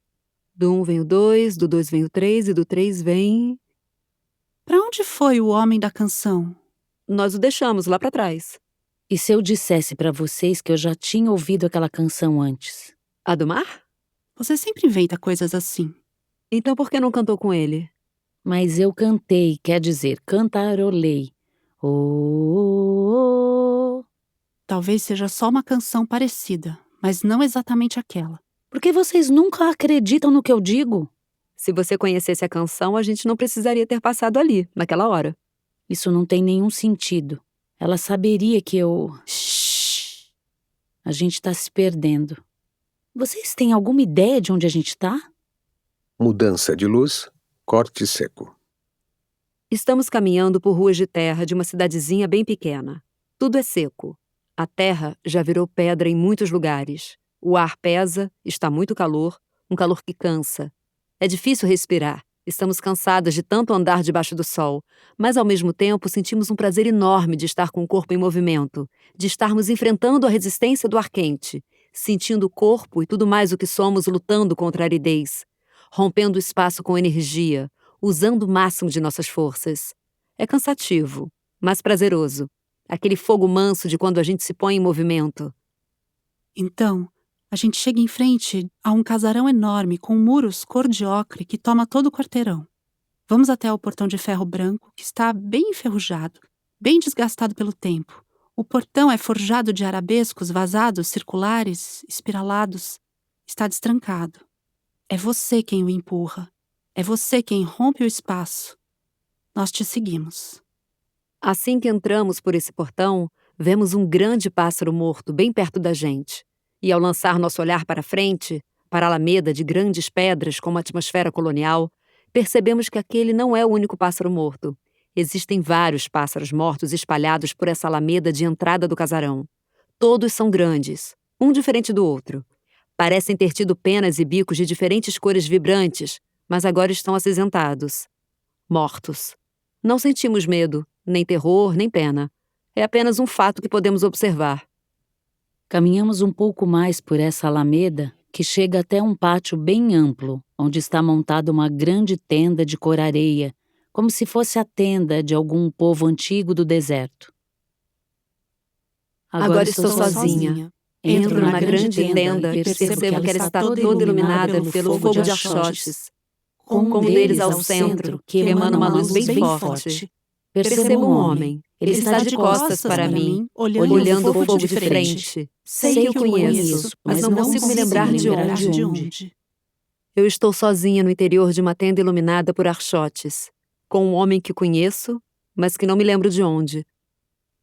Do 1 vem o 2, do 2 vem o 3 e do 3 vem... Para onde foi o homem da canção? Nós o deixamos lá para trás. E se eu dissesse para vocês que eu já tinha ouvido aquela canção antes? A do mar? Você sempre inventa coisas assim. Então por que não cantou com ele? Mas eu cantei, quer dizer, cantarolei. Oh. Talvez seja só uma canção parecida, mas não exatamente aquela. Por que vocês nunca acreditam no que eu digo? Se você conhecesse a canção, a gente não precisaria ter passado ali, naquela hora. Isso não tem nenhum sentido. Ela saberia que eu... Shhh! A gente tá se perdendo. Vocês têm alguma ideia de onde a gente tá? Mudança de luz, corte seco. Estamos caminhando por ruas de terra de uma cidadezinha bem pequena. Tudo é seco. A terra já virou pedra em muitos lugares. O ar pesa, está muito calor, um calor que cansa. É difícil respirar. Estamos cansadas de tanto andar debaixo do sol, mas ao mesmo tempo sentimos um prazer enorme de estar com o corpo em movimento, de estarmos enfrentando a resistência do ar quente, sentindo o corpo e tudo mais o que somos lutando contra a aridez, rompendo o espaço com energia, usando o máximo de nossas forças. É cansativo, mas prazeroso. Aquele fogo manso de quando a gente se põe em movimento. Então, a gente chega em frente a um casarão enorme com muros cor de ocre que toma todo o quarteirão. Vamos até o portão de ferro branco, que está bem enferrujado, bem desgastado pelo tempo. O portão é forjado de arabescos vazados, circulares, espiralados. Está destrancado. É você quem o empurra. É você quem rompe o espaço. Nós te seguimos. Assim que entramos por esse portão, vemos um grande pássaro morto bem perto da gente. E ao lançar nosso olhar para frente, para a alameda de grandes pedras como a atmosfera colonial, percebemos que aquele não é o único pássaro morto. Existem vários pássaros mortos espalhados por essa alameda de entrada do casarão. Todos são grandes, um diferente do outro. Parecem ter tido penas e bicos de diferentes cores vibrantes, mas agora estão acinzentados. Mortos. Não sentimos medo, nem terror, nem pena. É apenas um fato que podemos observar. Caminhamos um pouco mais por essa alameda, que chega até um pátio bem amplo, onde está montada uma grande tenda de cor areia, como se fosse a tenda de algum povo antigo do deserto. Agora estou sozinha. Entro na grande tenda e percebo que ela está toda iluminada pelo fogo de achotes, com um deles ao centro, que emana uma luz bem forte. Percebo um homem. Ele está de costas para mim, olhando o fogo de frente. Sei que o conheço, mas não consigo me lembrar de onde. Eu estou sozinha no interior de uma tenda iluminada por archotes, com um homem que conheço, mas que não me lembro de onde.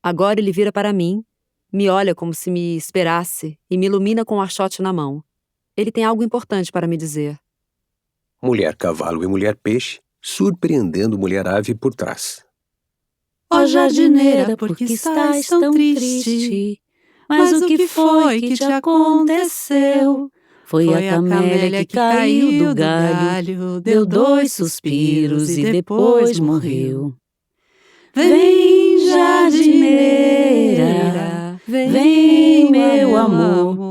Agora ele vira para mim, me olha como se me esperasse e me ilumina com o archote na mão. Ele tem algo importante para me dizer. Mulher cavalo e mulher peixe surpreendendo mulher-ave por trás. Ó jardineira, por que estás tão triste? Mas o que foi que te aconteceu? Foi a camélia que caiu do galho, deu 2 suspiros e depois morreu. Vem, jardineira, vem, meu amor.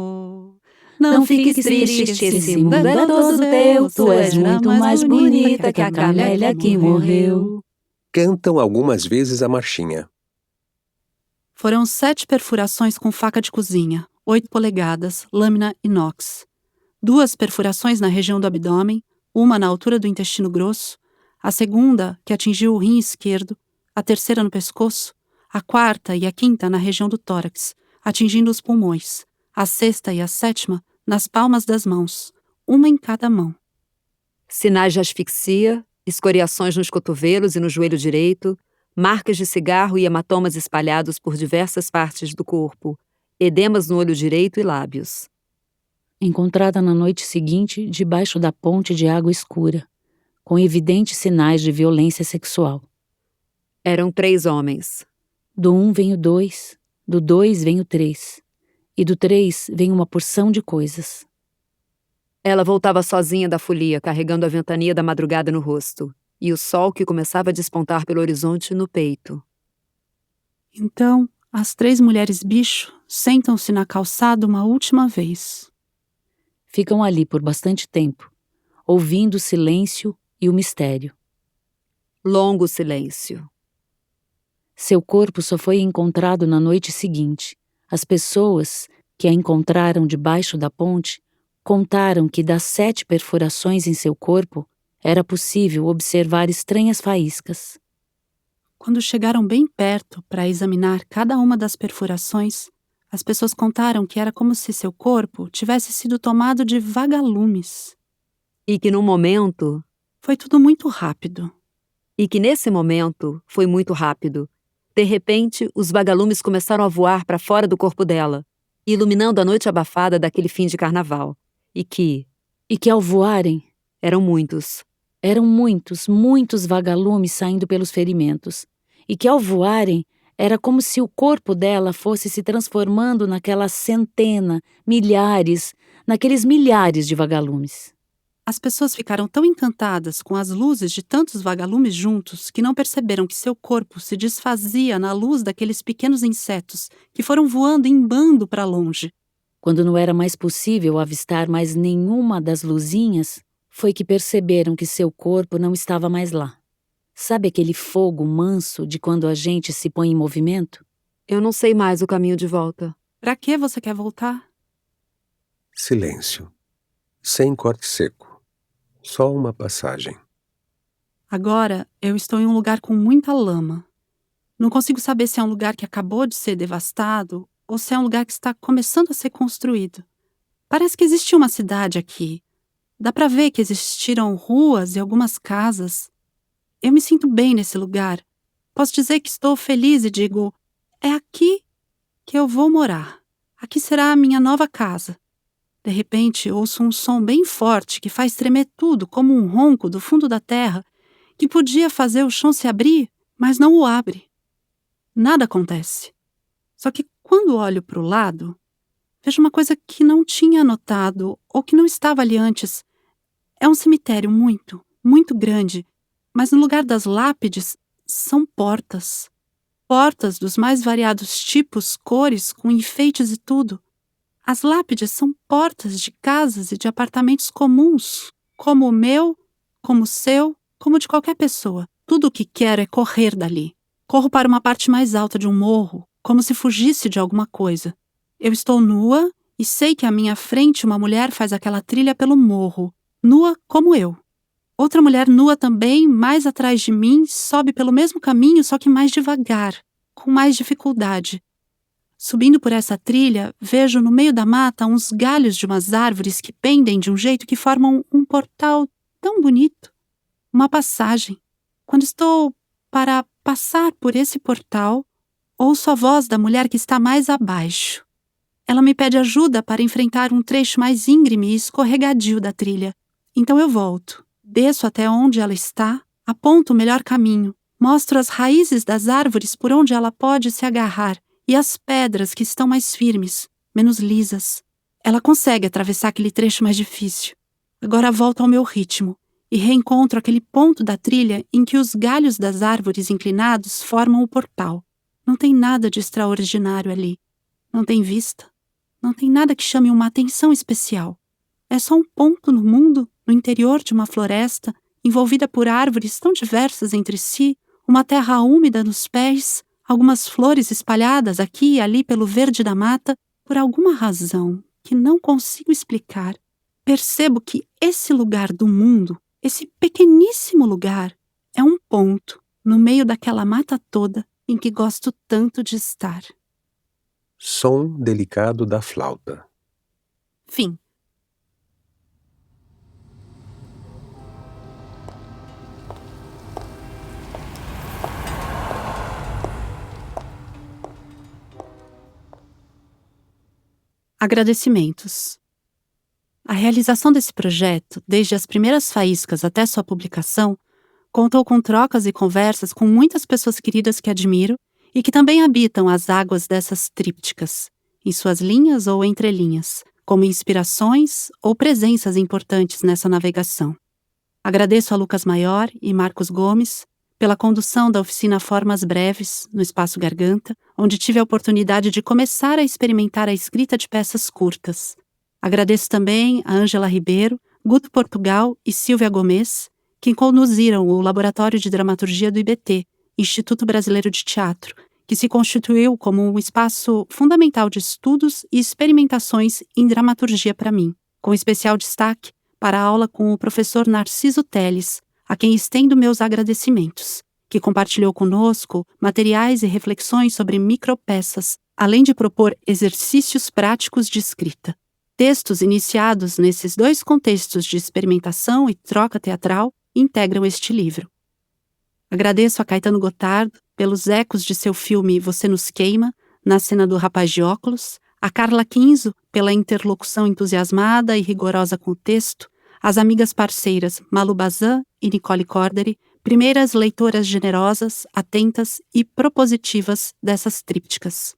Não fiques triste que esse mundo é todo teu. Tu és muito mais bonita que a camélia que morreu. Cantam algumas vezes a marchinha. Foram 7 perfurações com faca de cozinha, 8 polegadas, lâmina inox. 2 perfurações na região do abdômen, uma na altura do intestino grosso, a segunda que atingiu o rim esquerdo, a terceira no pescoço, a quarta e a quinta na região do tórax, atingindo os pulmões, a sexta e a sétima nas palmas das mãos, uma em cada mão. Sinais de asfixia, escoriações nos cotovelos e no joelho direito, marcas de cigarro e hematomas espalhados por diversas partes do corpo, edemas no olho direito e lábios. Encontrada na noite seguinte debaixo da ponte de água escura, com evidentes sinais de violência sexual. Eram 3 homens. Do 1 vem o 2, do 2 vem o 3, e do 3 vem uma porção de coisas. Ela voltava sozinha da folia, carregando a ventania da madrugada no rosto, e o sol que começava a despontar pelo horizonte no peito. Então, as 3 mulheres bicho sentam-se na calçada uma última vez. Ficam ali por bastante tempo, ouvindo o silêncio e o mistério. Longo silêncio. Seu corpo só foi encontrado na noite seguinte. As pessoas que a encontraram debaixo da ponte contaram que das 7 perfurações em seu corpo era possível observar estranhas faíscas. Quando chegaram bem perto para examinar cada uma das perfurações, as pessoas contaram que era como se seu corpo tivesse sido tomado de vagalumes. E que num momento... Foi tudo muito rápido. E que nesse momento foi muito rápido. De repente, os vagalumes começaram a voar para fora do corpo dela, iluminando a noite abafada daquele fim de carnaval. E que ao voarem, eram muitos. Eram muitos vagalumes saindo pelos ferimentos. E que ao voarem, era como se o corpo dela fosse se transformando naquela centena, milhares, naqueles milhares de vagalumes. As pessoas ficaram tão encantadas com as luzes de tantos vagalumes juntos que não perceberam que seu corpo se desfazia na luz daqueles pequenos insetos que foram voando em bando para longe. Quando não era mais possível avistar mais nenhuma das luzinhas, foi que perceberam que seu corpo não estava mais lá. Sabe aquele fogo manso de quando a gente se põe em movimento? Eu não sei mais o caminho de volta. Pra que você quer voltar? Silêncio. Sem corte seco. Só uma passagem. Agora eu estou em um lugar com muita lama. Não consigo saber se é um lugar que acabou de ser devastado ou se é um lugar que está começando a ser construído. Parece que existiu uma cidade aqui. Dá pra ver que existiram ruas e algumas casas. Eu me sinto bem nesse lugar. Posso dizer que estou feliz e digo, é aqui que eu vou morar. Aqui será a minha nova casa. De repente, ouço um som bem forte que faz tremer tudo como um ronco do fundo da terra, que podia fazer o chão se abrir, mas não o abre. Nada acontece. Só que quando olho para o lado, vejo uma coisa que não tinha notado ou que não estava ali antes. É um cemitério muito, muito grande, mas no lugar das lápides são portas. Portas dos mais variados tipos, cores, com enfeites e tudo. As lápides são portas de casas e de apartamentos comuns, como o meu, como o seu, como de qualquer pessoa. Tudo o que quero é correr dali. Corro para uma parte mais alta de um morro, como se fugisse de alguma coisa. Eu estou nua e sei que à minha frente uma mulher faz aquela trilha pelo morro, nua como eu. Outra mulher nua também, mais atrás de mim, sobe pelo mesmo caminho, só que mais devagar, com mais dificuldade. Subindo por essa trilha, vejo no meio da mata uns galhos de umas árvores que pendem de um jeito que formam um portal tão bonito. Uma passagem. Quando estou para passar por esse portal, ouço a voz da mulher que está mais abaixo. Ela me pede ajuda para enfrentar um trecho mais íngreme e escorregadio da trilha. Então eu volto, desço até onde ela está, Aponto o melhor caminho, mostro as raízes das árvores por onde ela pode se agarrar e as pedras que estão mais firmes, menos lisas. Ela consegue atravessar aquele trecho mais difícil. Agora volto ao meu ritmo e reencontro aquele ponto da trilha em que os galhos das árvores inclinados formam o portal. Não tem nada de extraordinário ali. Não tem vista. Não tem nada que chame uma atenção especial. É só um ponto no mundo, no interior de uma floresta, envolvida por árvores tão diversas entre si, uma terra úmida nos pés, algumas flores espalhadas aqui e ali pelo verde da mata, por alguma razão que não consigo explicar. Percebo que esse lugar do mundo, esse pequeníssimo lugar, é um ponto no meio daquela mata toda em que gosto tanto de estar. Som delicado da flauta. Fim. Agradecimentos. A realização desse projeto, desde as primeiras faíscas até sua publicação, contou com trocas e conversas com muitas pessoas queridas que admiro e que também habitam as águas dessas trípticas, em suas linhas ou entrelinhas, como inspirações ou presenças importantes nessa navegação. Agradeço a Lucas Maior e Marcos Gomes pela condução da oficina Formas Breves, no Espaço Garganta, onde tive a oportunidade de começar a experimentar a escrita de peças curtas. Agradeço também a Ângela Ribeiro, Guto Portugal e Silvia Gomes, que conduziram o Laboratório de Dramaturgia do IBT, Instituto Brasileiro de Teatro, que se constituiu como um espaço fundamental de estudos e experimentações em dramaturgia para mim, com especial destaque para a aula com o professor Narciso Teles, a quem estendo meus agradecimentos, que compartilhou conosco materiais e reflexões sobre micropeças, além de propor exercícios práticos de escrita. Textos iniciados nesses dois contextos de experimentação e troca teatral integram este livro. Agradeço a Caetano Gotardo pelos ecos de seu filme Você Nos Queima, na cena do rapaz de óculos, a Carla Quinzo pela interlocução entusiasmada e rigorosa com o texto, as amigas parceiras Malu Bazan e Nicole Corderi, primeiras leitoras generosas, atentas e propositivas dessas trípticas.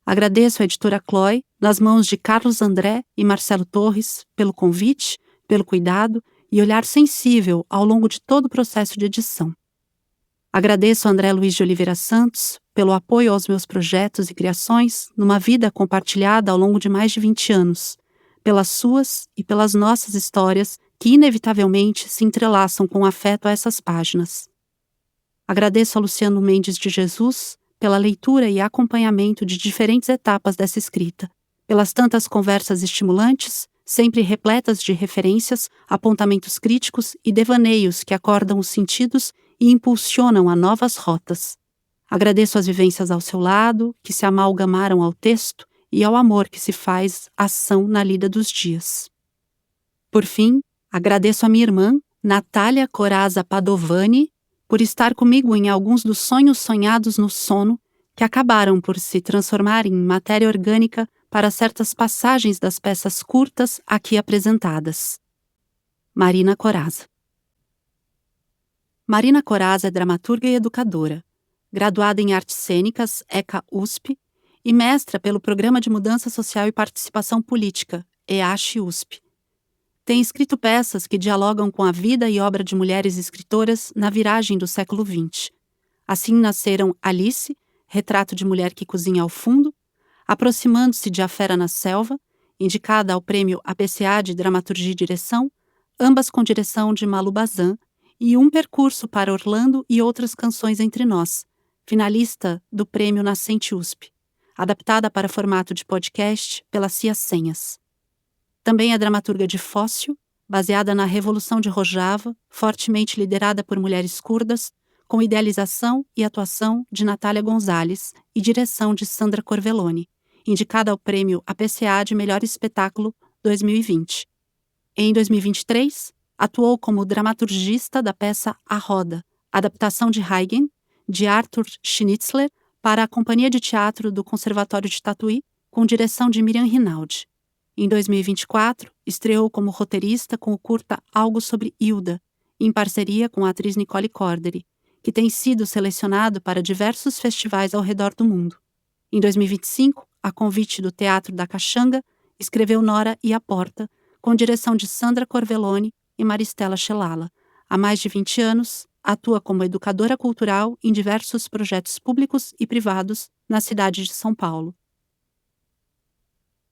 Agradeço à editora Chloe, nas mãos de Carlos André e Marcelo Torres, pelo convite, pelo cuidado e olhar sensível ao longo de todo o processo de edição. Agradeço a André Luiz de Oliveira Santos pelo apoio aos meus projetos e criações numa vida compartilhada ao longo de mais de 20 anos, pelas suas e pelas nossas histórias que inevitavelmente se entrelaçam com afeto a essas páginas. Agradeço a Luciano Mendes de Jesus pela leitura e acompanhamento de diferentes etapas dessa escrita, pelas tantas conversas estimulantes, sempre repletas de referências, apontamentos críticos e devaneios que acordam os sentidos e impulsionam a novas rotas. Agradeço as vivências ao seu lado, que se amalgamaram ao texto, e ao amor que se faz ação na lida dos dias. Por fim, agradeço a minha irmã, Natália Coraza Padovani, por estar comigo em alguns dos sonhos sonhados no sono que acabaram por se transformar em matéria orgânica para certas passagens das peças curtas aqui apresentadas. Marina Coraza. Marina Coraza é dramaturga e educadora, graduada em Artes Cênicas, ECA USP, e mestra pelo Programa de Mudança Social e Participação Política, EASH-USP. Tem escrito peças que dialogam com a vida e obra de mulheres escritoras na viragem do século XX. Assim nasceram Alice, retrato de mulher que cozinha ao fundo, Aproximando-se de A Fera na Selva, indicada ao prêmio APCA de Dramaturgia e Direção, ambas com direção de Malu Bazan, e Um Percurso para Orlando e Outras Canções Entre Nós, finalista do Prêmio Nascente USP, adaptada para formato de podcast pela Cia Senhas. Também é dramaturga de Fóssil, baseada na Revolução de Rojava, fortemente liderada por mulheres curdas, com idealização e atuação de Natália Gonzalez e direção de Sandra Corvelloni, indicada ao Prêmio APCA de Melhor Espetáculo 2020. Em 2023, atuou como dramaturgista da peça A Roda, adaptação de Haydn, de Arthur Schnitzler, para a Companhia de Teatro do Conservatório de Tatuí, com direção de Miriam Rinaldi. Em 2024, estreou como roteirista com o curta Algo sobre Hilda, em parceria com a atriz Nicole Cordery, que tem sido selecionado para diversos festivais ao redor do mundo. Em 2025, a convite do Teatro da Caxanga, escreveu Nora e a Porta, com direção de Sandra Corvelloni e Maristela Scelala. Há mais de 20 anos, atua como educadora cultural em diversos projetos públicos e privados na cidade de São Paulo.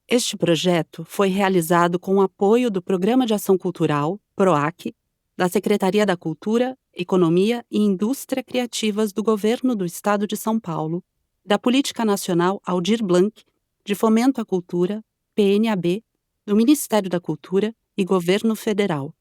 Este projeto foi realizado com o apoio do Programa de Ação Cultural, PROAC, da Secretaria da Cultura, Economia e Indústria Criativas do Governo do Estado de São Paulo, da Política Nacional Aldir Blanc, de Fomento à Cultura, PNAB, do Ministério da Cultura e Governo Federal.